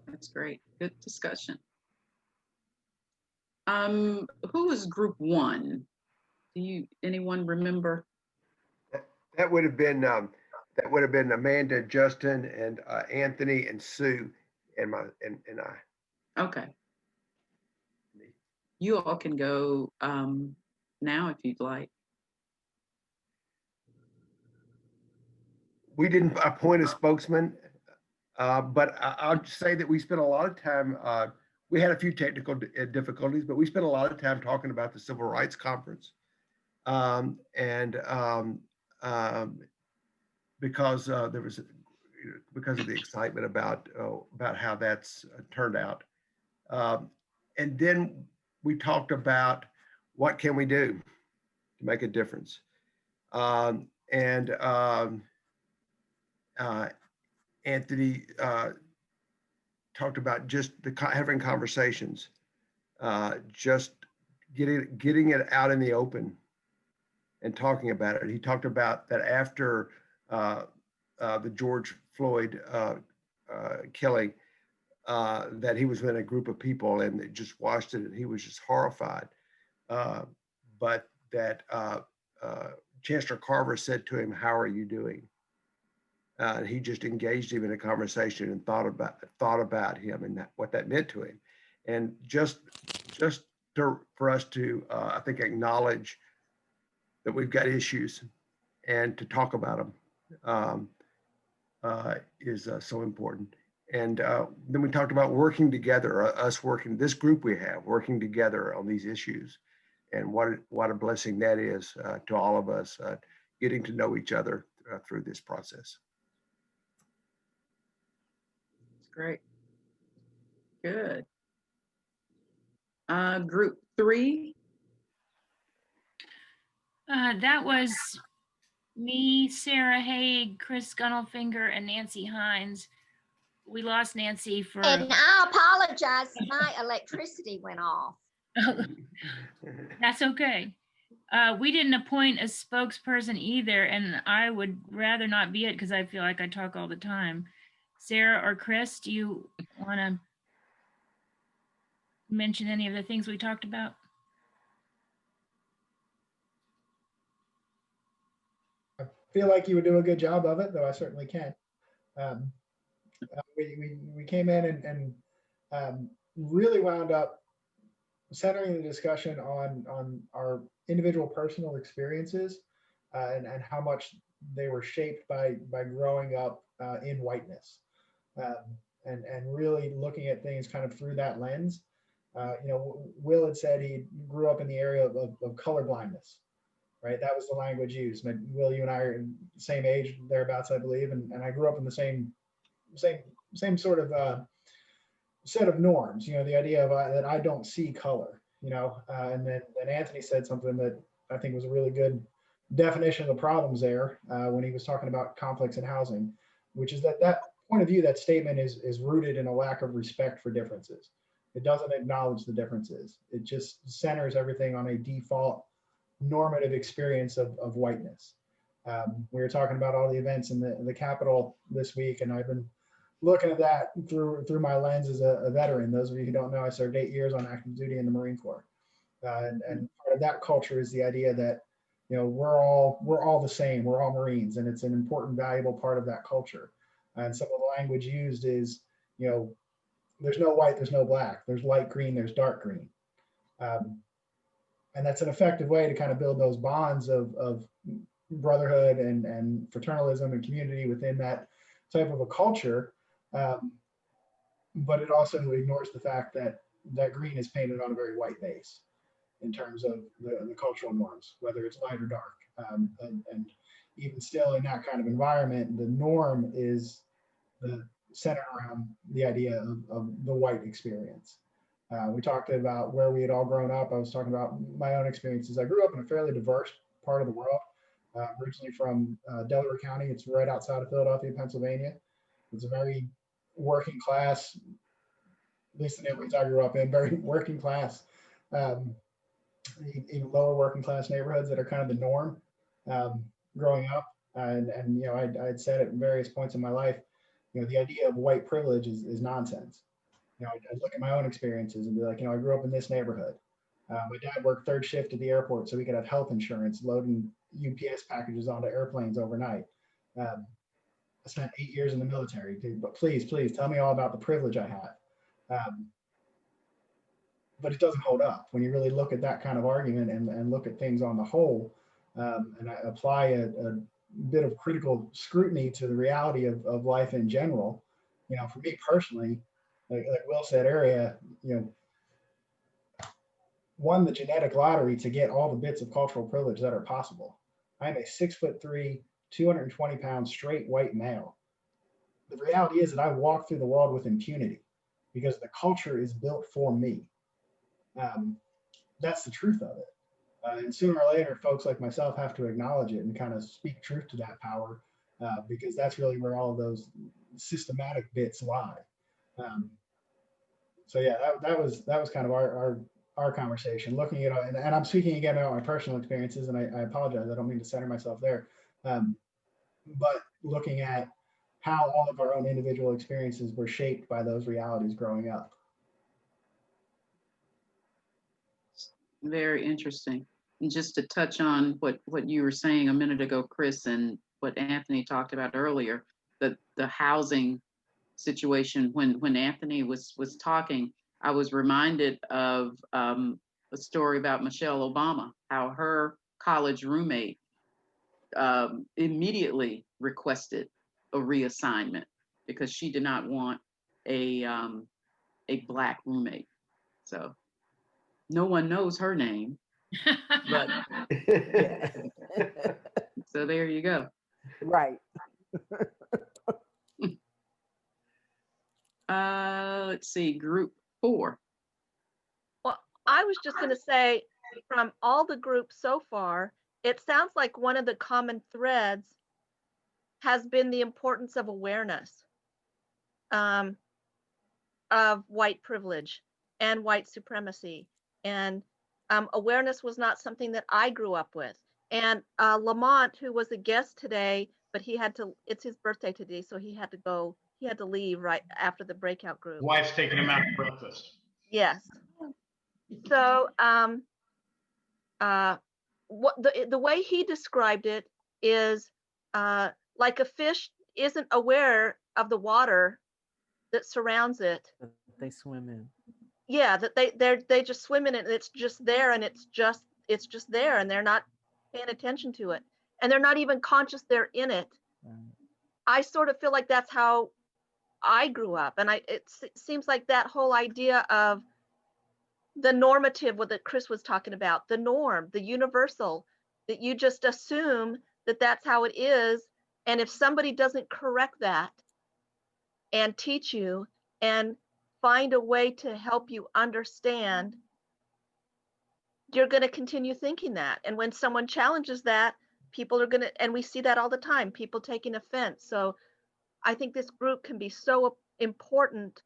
That's great. Good discussion. Who was group 1? Anyone remember? That would have been Amanda, Justin, and Anthony and Sue and I. Okay. You all can go now if you'd like. We didn't appoint a spokesman, but I'll just say that we spent a lot of time. We had a few technical difficulties, but we spent a lot of time talking about the Civil Rights Conference, because there was, because of the excitement about how that's turned out, and then we talked about what can we do to make a difference, Anthony talked about just having conversations, just getting it out in the open and talking about it. He talked about that after the George Floyd killing, that he was in a group of people and they just watched it and he was just horrified. But that Chancellor Carver said to him, "How are you doing?" He just engaged him in a conversation and thought about him and what that meant to him. And just for us to, I think, acknowledge that we've got issues and to talk about them is so important. And then we talked about working together, this group we have, working together on these issues, and what a blessing that is to all of us, getting to know each other through this process. Great. Good. Group 3. That was me, Sarah Haig, Chris Gunnelfinger, and Nancy Hines. We lost Nancy for. And I apologize, my electricity went off. That's okay. We didn't appoint a spokesperson either, and I would rather not be it because I feel like I talk all the time. Sarah or Chris, do you want to mention any of the things we talked about? I feel like you would do a good job of it, though I certainly can. We came in and really wound up centering the discussion on our individual personal experiences and how much they were shaped by growing up in whiteness, and really looking at things kind of through that lens. Will had said he grew up in the area of color blindness, right? That was the language used. Will, you and I are the same age, thereabouts, I believe, and I grew up in the same sort of set of norms. The idea of that I don't see color. And then Anthony said something that I think was a really good definition of the problems there when he was talking about conflicts in housing, which is that point of view, that statement is rooted in a lack of respect for differences. It doesn't acknowledge the differences. It just centers everything on a default normative experience of whiteness. We were talking about all the events in the Capitol this week, and I've been looking at that through my lens as a veteran. Those of you who don't know, I served 8 years on active duty in the Marine Corps, and part of that culture is the idea that we're all the same. We're all Marines, and it's an important, valuable part of that culture. And some of the language used is, there's no white, there's no black, there's light green, there's dark green. And that's an effective way to kind of build those bonds of brotherhood and fraternalism and community within that type of a culture. But it also ignores the fact that green is painted on a very white base in terms of the cultural norms, whether it's light or dark. And even still in that kind of environment, the norm is centered around the idea of the white experience. We talked about where we had all grown up. I was talking about my own experiences. I grew up in a fairly diverse part of the world, originally from Delaware County. It's right outside of Philadelphia, Pennsylvania. It's a very working class, at least the neighborhoods I grew up in, very working class, even lower working class neighborhoods that are kind of the norm growing up. And you know, I'd said at various points in my life, you know, the idea of white privilege is nonsense. You know, I'd look at my own experiences and be like, you know, I grew up in this neighborhood. My dad worked third shift at the airport so we could have health insurance, loading UPS packages onto airplanes overnight. I spent 8 years in the military, but please tell me all about the privilege I have. But it doesn't hold up when you really look at that kind of argument and look at things on the whole, and I apply a bit of critical scrutiny to the reality of life in general. You know, for me personally, like Will said earlier, you know, won the genetic lottery to get all the bits of cultural privilege that are possible. I'm a 6'3", 220-pound straight white male. The reality is that I walk through the world with impunity because the culture is built for me. That's the truth of it. And sooner or later, folks like myself have to acknowledge it and kind of speak truth to that power, because that's really where all of those systematic bits lie. So yeah, that was kind of our conversation, looking at, and I'm speaking again about my personal experiences, and I apologize, I don't mean to center myself there, but looking at how all of our own individual experiences were shaped by those realities growing up. Very interesting. And just to touch on what you were saying a minute ago, Chris, and what Anthony talked about earlier, the housing situation. When Anthony was talking, I was reminded of a story about Michelle Obama, how her college roommate immediately requested a reassignment because she did not want a Black roommate. So no one knows her name, but so there you go. Right. Let's see, group 4. Well, I was just going to say, from all the groups so far, it sounds like one of the common threads has been the importance of awareness of white privilege and white supremacy. And awareness was not something that I grew up with. And Lamont, who was a guest today, but it's his birthday today, so he had to leave right after the breakout group. Wife's taking him out for breakfast. Yes. So what the way he described it is like a fish isn't aware of the water that surrounds it. They swim in. Yeah, that they just swim in it, and it's just there, and it's just there, and they're not paying attention to it, and they're not even conscious they're in it. Right. I sort of feel like that's how I grew up, and it seems like that whole idea of the normative, what that Chris was talking about, the norm, the universal, that you just assume that that's how it is, and if somebody doesn't correct that and teach you and find a way to help you understand, you're going to continue thinking that. And when someone challenges that, people are going to, and we see that all the time, people taking offense. So I think this group can be so important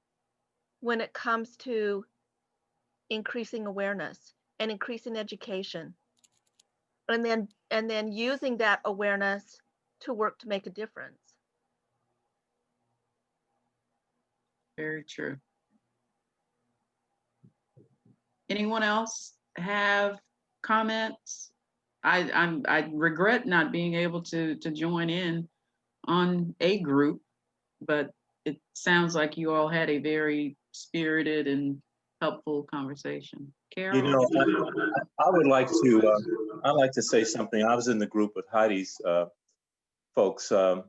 when it comes to increasing awareness and increasing education, and then using that awareness to work to make a difference. Very true. Anyone else have comments? I regret not being able to join in on a group, but it sounds like you all had a very spirited and helpful conversation. Carol? You know, I would like to, I'd like to say something. I was in the group with Heidi's folks. One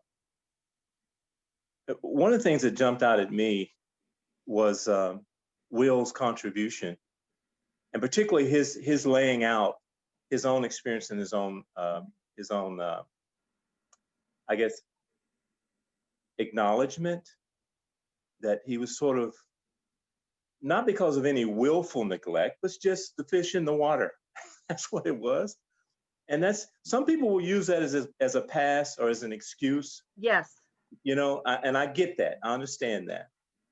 of the things that jumped out at me was Will's contribution, and particularly his laying out his own experience and his own I guess, acknowledgement that he was sort of, not because of any willful neglect, but just the fish in the water. That's what it was. And that's, some people will use that as a pass or as an excuse. Yes. You know, and I get that, I understand that.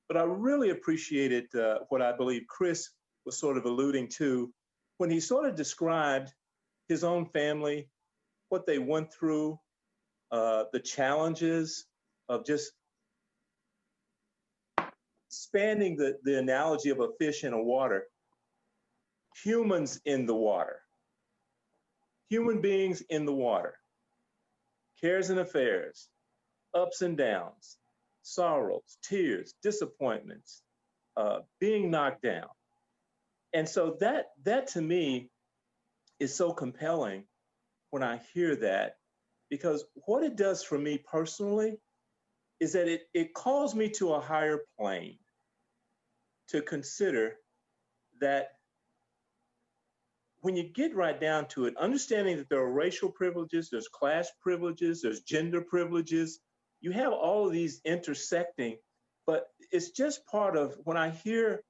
But I really appreciated what I believe Chris was sort of alluding to when he sort of described his own family, what they went through, the challenges of just spanning the analogy of a fish in a water, humans in the water, human beings in the water, cares and affairs, ups and downs, sorrows, tears, disappointments, being knocked down. And so that to me is so compelling when I hear that, because what it does for me personally is that it calls me to a higher plane to consider that when you get right down to it, understanding that there are racial privileges, there's class privileges, there's gender privileges, you have all of these intersecting, but it's just part of when I hear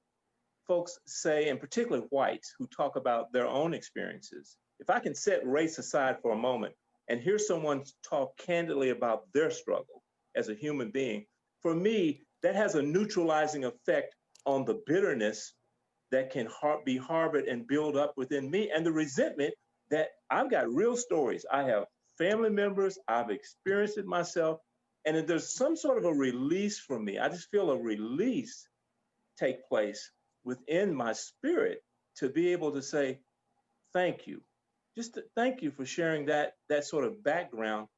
folks say, and particularly whites who talk about their own experiences, if I can set race aside for a moment and hear someone talk candidly about their struggle as a human being, for me, that has a neutralizing effect on the bitterness that can be harbored and build up within me, and the resentment that I've got real stories. I have family members, I've experienced it myself, and if there's some sort of a release for me, I just feel a release take place within my spirit to be able to say, thank you. Just thank you for sharing that sort of background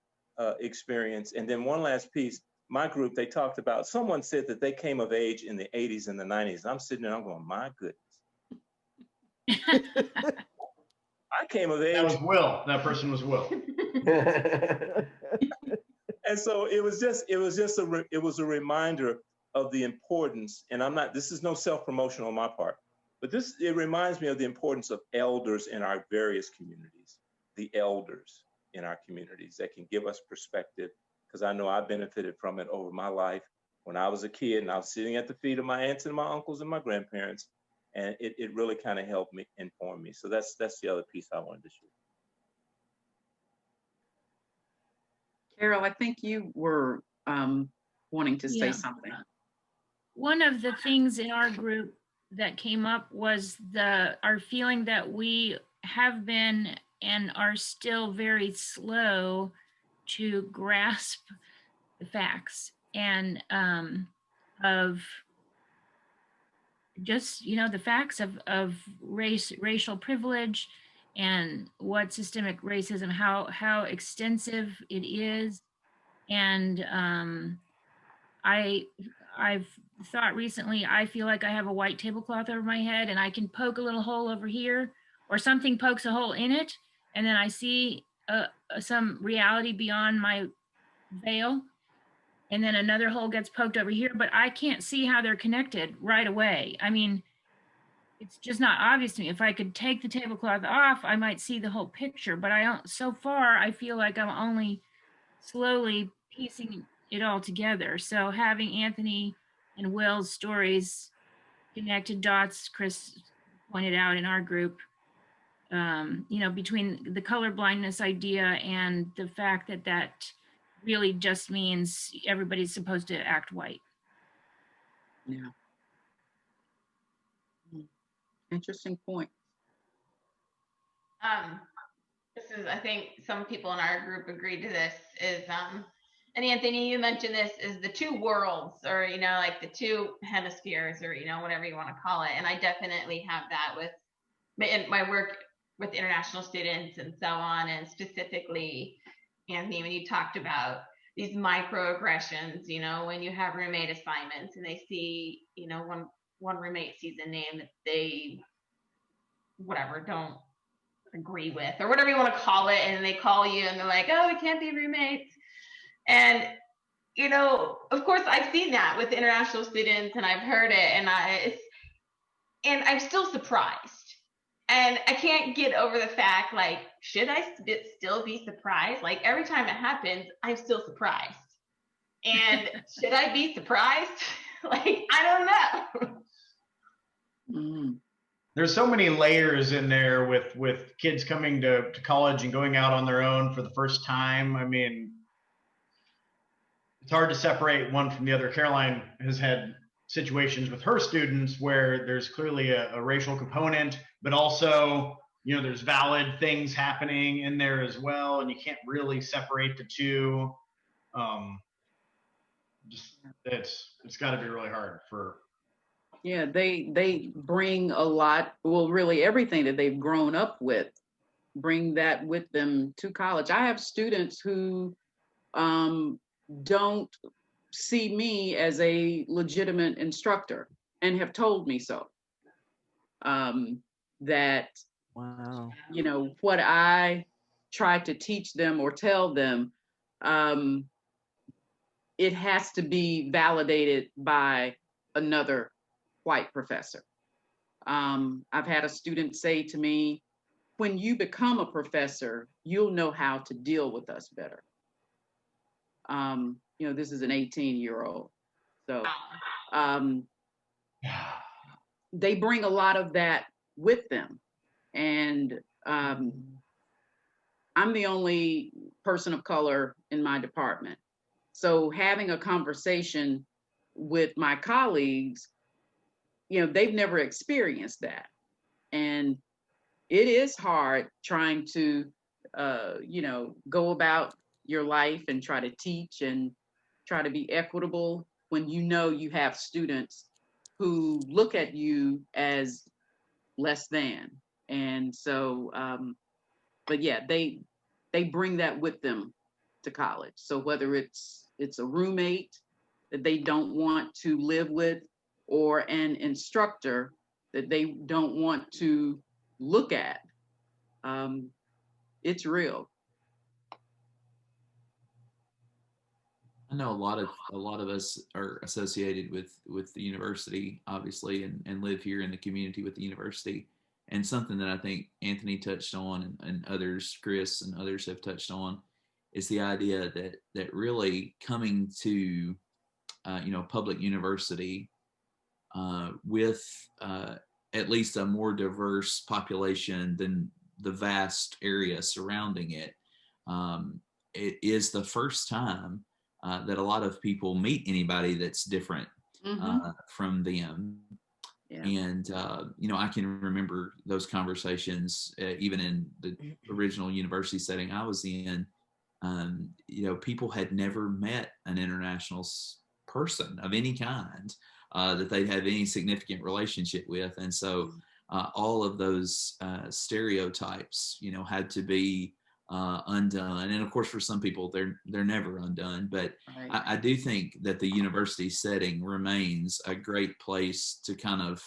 experience. And then one last piece, my group, they talked about, someone said that they came of age in the 80s and the 90s. I'm sitting there, I'm going, my goodness. I came of age. That was Will. That person was Will. And so it was a reminder of the importance, and this is no self-promotion on my part, but it reminds me of the importance of elders in our various communities, the elders in our communities that can give us perspective, because I know I benefited from it over my life when I was a kid and I was sitting at the feet of my aunts and my uncles and my grandparents, and it really kind of helped me, inform me. So that's the other piece I wanted to share. Carol, I think you were wanting to say Yeah. something. One of the things in our group that came up was our feeling that we have been and are still very slow to grasp the facts and of just, the facts of racial privilege and what systemic racism, how extensive it is. And I've thought recently, I feel like I have a white tablecloth over my head and I can poke a little hole over here, or something pokes a hole in it, and then I see some reality beyond my veil, and then another hole gets poked over here, but I can't see how they're connected right away. I mean, it's just not obvious to me. If I could take the tablecloth off, I might see the whole picture, but so far I feel like I'm only slowly piecing it all together. So having Anthony and Will's stories connected dots, Chris pointed out in our group, between the color blindness idea and the fact that really just means everybody's supposed to act white. Yeah. Interesting point. I think some people in our group agreed to this, and Anthony, you mentioned this, is the two worlds, or, like the two hemispheres, or, whatever you want to call it. And I definitely have that with my work with international students and so on. And specifically, Anthony, when you talked about these microaggressions, when you have roommate assignments and they see, one roommate sees a name that they, don't agree with, or whatever you want to call it, and they call you and they're like, oh, we can't be roommates. And of course I've seen that with international students, and I've heard it, and I'm still surprised, and I can't get over the fact, like, should I still be surprised? Like, every time it happens, I'm still surprised. And should I be surprised? Like, I don't know. There's so many layers in there with kids coming to college and going out on their own for the first time. I mean, it's hard to separate one from the other. Caroline has had situations with her students where there's clearly a racial component, but also, you know, there's valid things happening in there as well, and you can't really separate the two. It's got to be really hard for. Yeah, they bring a lot, well, really everything that they've grown up with, bring that with them to college. I have students who don't see me as a legitimate instructor and have told me so. That, wow, you know, what I try to teach them or tell them, it has to be validated by another white professor. I've had a student say to me, when you become a professor, you'll know how to deal with us better. You know, this is an 18-year-old. So they bring a lot of that with them. And I'm the only person of color in my department. So having a conversation with my colleagues, you know, they've never experienced that. And it is hard trying to, you know, go about your life and try to teach and try to be equitable when you know you have students who look at you as less than. And so, but yeah, they bring that with them to college. So whether it's a roommate that they don't want to live with, or an instructor that they don't want to look at, it's real. I know a lot of us are associated with the university, obviously, and live here in the community with the university. And something that I think Anthony touched on, and others, Chris and others have touched on, is the idea that really coming to you know, public university with at least a more diverse population than the vast area surrounding it, it is the first time that a lot of people meet anybody that's different from them. Yeah. And, you know, I can remember those conversations, even in the original university setting I was in. You know, people had never met an international person of any kind that they'd have any significant relationship with. And so all of those stereotypes, you know, had to be undone. And of course, for some people, they're never undone. But right. I do think that the university setting remains a great place to kind of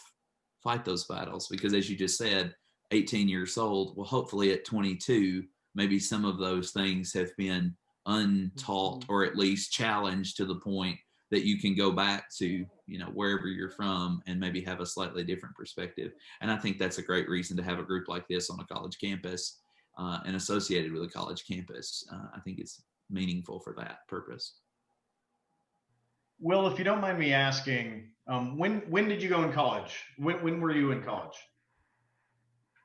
fight those battles, because as you just said, 18 years old, well, hopefully at 22, maybe some of those things have been untaught or at least challenged to the point that you can go back to, you know, wherever you're from and maybe have a slightly different perspective. And I think that's a great reason to have a group like this on a college campus and associated with a college campus. I think it's meaningful for that purpose. Will, if you don't mind me asking, when did you go in college? When were you in college?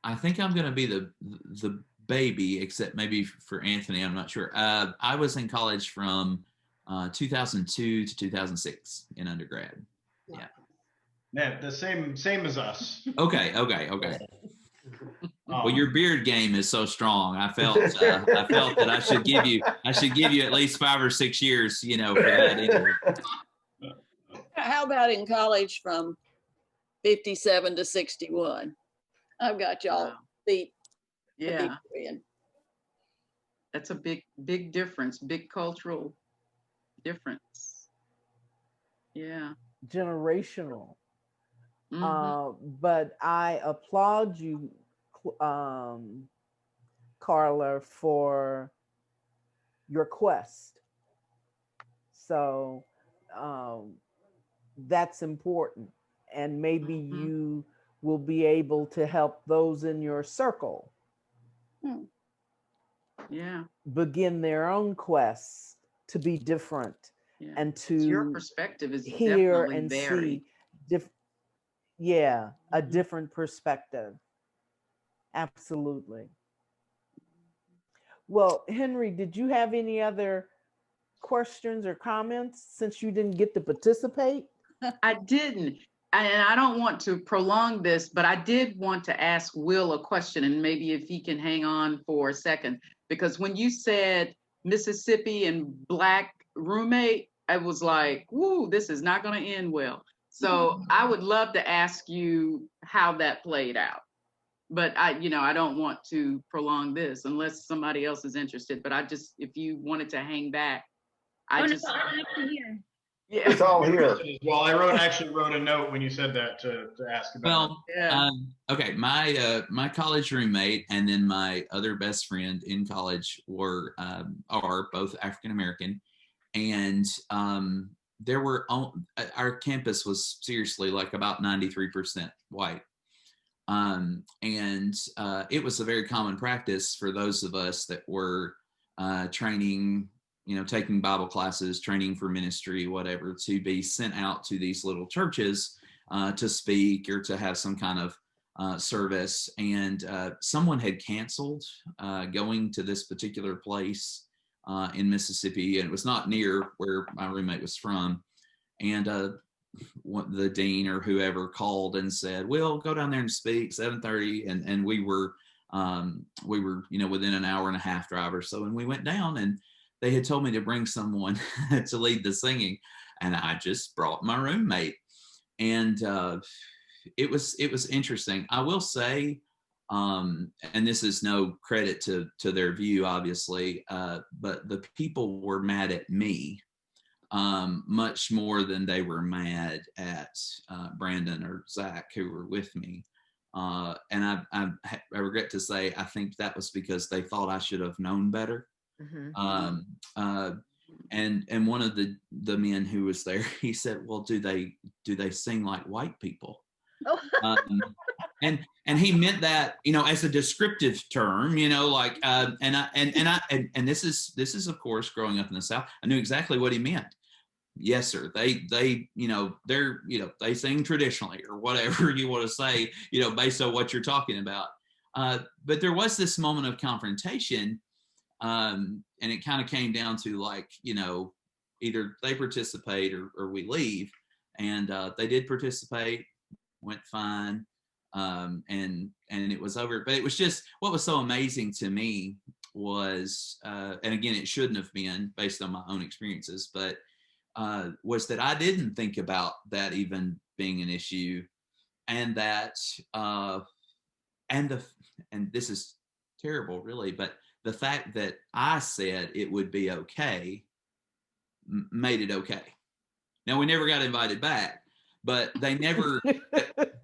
I think I'm going to be the baby, except maybe for Anthony, I'm not sure. I was in college from 2002 to 2006 in undergrad. Yeah. Yeah, the same as us. Okay. Well, your beard game is so strong. I felt that I should give you at least 5 or 6 years, you know, for that anyway. How about in college from 57 to 61? I've got y'all beat. Yeah. That's a big difference, big cultural difference. Yeah. Generational. But I applaud you, Carla, for your quest. So that's important. And maybe you will be able to help those in your circle begin their own quests to be different Yeah. and Your to perspective is hear definitely and varied. see a different perspective. Absolutely. Well, Henry, did you have any other questions or comments since you didn't get to participate? I didn't. And I don't want to prolong this, but I did want to ask Will a question, and maybe if he can hang on for a second, because when you said Mississippi and Black roommate, I was like, woo, this is not going to end well. So I would love to ask you how that played out. But I don't want to prolong this unless somebody else is interested. But if you wanted to hang back, I'm to hear. Yeah. It's all here. Well, I actually wrote a note when you said that to ask about Okay, my college roommate and then my other best friend in college are both African American, and there were our campus was seriously like about 93% white, and it was a very common practice for those of us that were training, taking Bible classes, training for ministry, whatever, to be sent out to these little churches to speak or to have some kind of service. And someone had canceled going to this particular place in Mississippi, and it was not near where my roommate was from. And the dean or whoever called and said, "We'll go down there and speak 7:30," and we were within an hour and a half drive or so, and we went down, and they had told me to bring someone to lead the singing, and I just brought my roommate, and it was interesting. I will say, and this is no credit to their view, obviously, but the people were mad at me much more than they were mad at Brandon or Zach, who were with me. And I regret to say, I think that was because they thought I should have known better. And one of the men who was there, he said, "Well, do they sing like white people?" And he meant that, as a descriptive term, like, and this is of course, growing up in the South, I knew exactly what he meant. Yes, sir. They sing traditionally or whatever you want to say, based on what you're talking about. But there was this moment of confrontation, and it kind of came down to like, either they participate or we leave. And they did participate, went fine, and it was over. But it was just, what was so amazing to me was, and again, it shouldn't have been based on my own experiences, but was that I didn't think about that even being an issue, and that and this is terrible, really, but the fact that I said it would be okay made it okay. Now, we never got invited back, but they never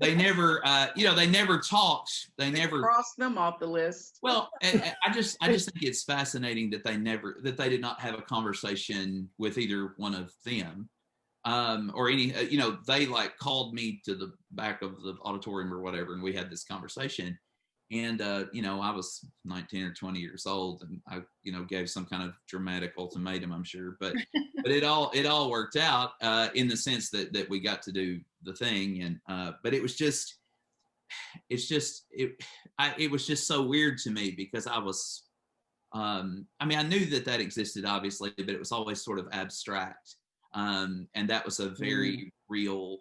they never talked. They never crossed them off the list. Well, I just think it's fascinating that they did not have a conversation with either one of them, or any, they like called me to the back of the auditorium or whatever, and we had this conversation. And I was 19 or 20 years old, and I gave some kind of dramatic ultimatum, I'm sure, but it all worked out in the sense that we got to do the thing, and but it was just. It was just so weird to me, because I was, I knew that existed, obviously, but it was always sort of abstract. And that was a very real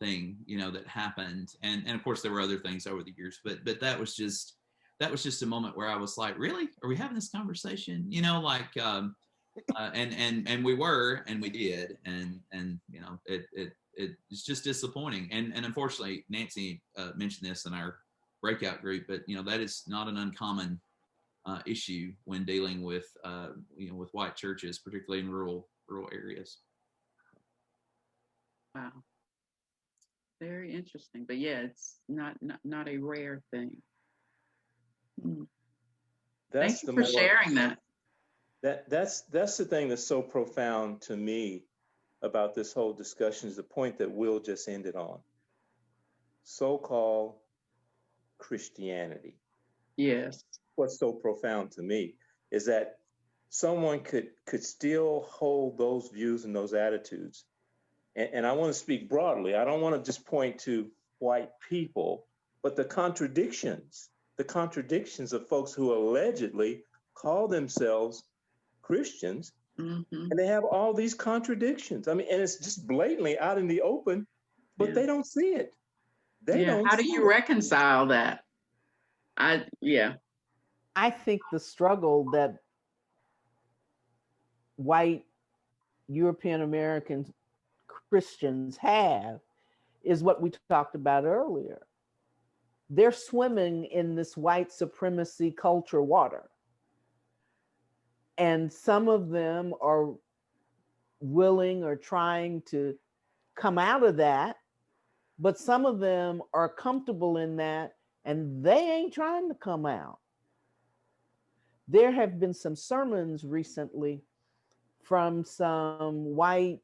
thing, that happened. And of course there were other things over the years, but that was just a moment where I was like, really? Are we having this conversation? And we were, and we did. And it's just disappointing. And unfortunately, Nancy mentioned this in our breakout group, but that is not an uncommon issue when dealing with with white churches, particularly in rural areas. Wow, very interesting. But yeah, it's not a rare thing. Thank you for sharing that. That's the thing that's so profound to me about this whole discussion, is the point that Will just ended on. So-called Christianity. Yes. What's so profound to me is that someone could still hold those views and those attitudes. And I want to speak broadly. I don't want to just point to white people, but the contradictions of folks who allegedly call themselves Christians, and they have all these contradictions. I mean, and it's just blatantly out in the open, but they don't see it. They don't. How do see you it. reconcile that? I think the struggle that white European American Christians have is what we talked about earlier. They're swimming in this white supremacy culture water. And some of them are willing or trying to come out of that, but some of them are comfortable in that and they ain't trying to come out. There have been some sermons recently from some white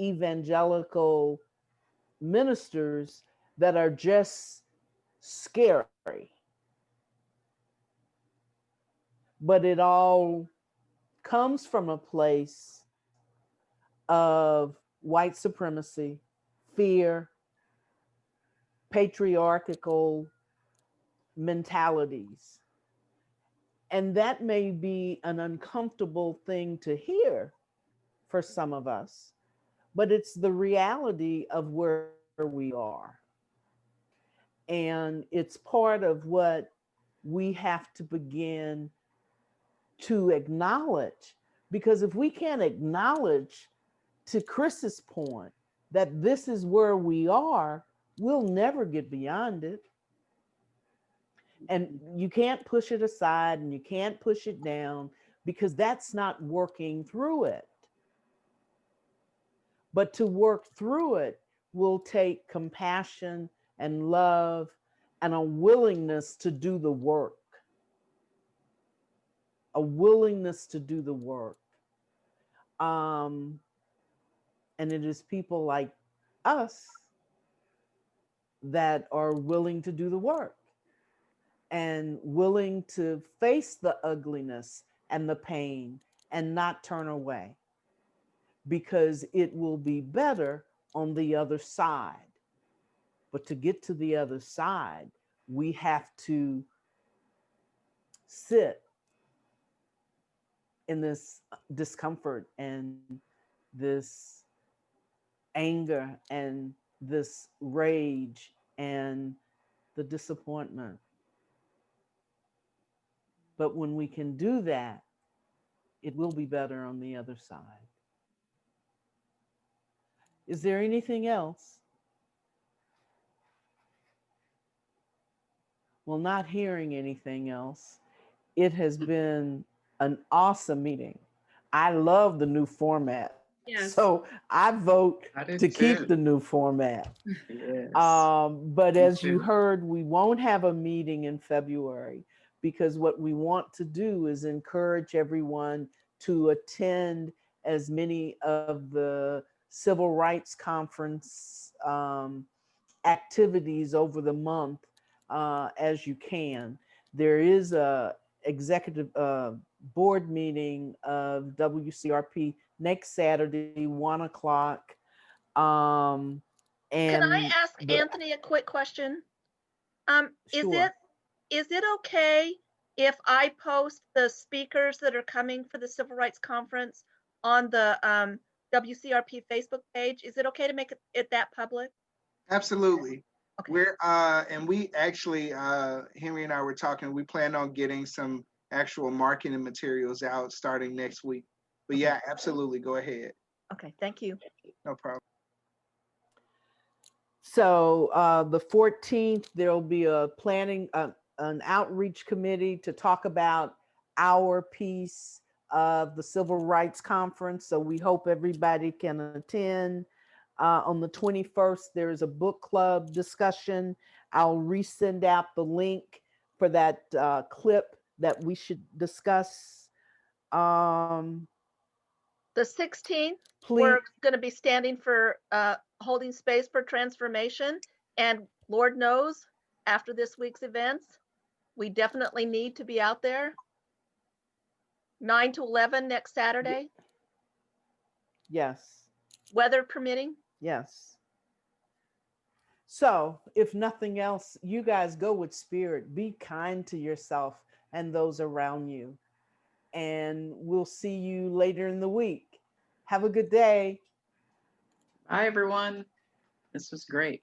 evangelical ministers that are just scary. But it all comes from a place of white supremacy, fear, patriarchal mentalities. And that may be an uncomfortable thing to hear for some of us, but it's the reality of where we are. And it's part of what we have to begin to acknowledge, because if we can't acknowledge, to Chris's point, that this is where we are, we'll never get beyond it. And you can't push it aside and you can't push it down because that's not working through it. But to work through it will take compassion and love and a willingness to do the work. A willingness to do the work. And it is people like us that are willing to do the work and willing to face the ugliness and the pain and not turn away, because it will be better on the other side. But to get to the other side, we have to sit in this discomfort and this anger and this rage and the disappointment. But when we can do that, it will be better on the other side. Is there anything else? Well, not hearing anything else, it has been an awesome meeting. I love the new format. Yes. So I vote to keep the new format. Yes. But Me as you too. heard, we won't have a meeting in February, because what we want to do is encourage everyone to attend as many of the Civil Rights Conference activities over the month as you can. There is a executive board meeting of WCRP next Saturday, 1 o'clock. Can I ask the- Anthony a quick question? Sure. Is it okay if I post the speakers that are coming for the Civil Rights Conference on the WCRP Facebook page? Is it okay to make it that public? Absolutely. Okay. We're and we actually Henry and I were talking, we plan on getting some actual marketing materials out starting next week. But yeah, absolutely, go ahead. Okay, thank you. No problem. So the 14th, there'll be a planning, an outreach committee to talk about our piece of the Civil Rights Conference. So we hope everybody can attend. On the 21st, there is a book club discussion. I'll resend out the link for that clip that we should discuss. The 16th, Please. we're going to be standing for holding space for transformation. And Lord knows, after this week's events, we definitely need to be out there. 9 to 11 next Saturday, Yes. weather permitting. Yes. So, if nothing else, you guys go with spirit. Be kind to yourself and those around you. And we'll see you later in the week. Have a good day. Bye, everyone. This was great.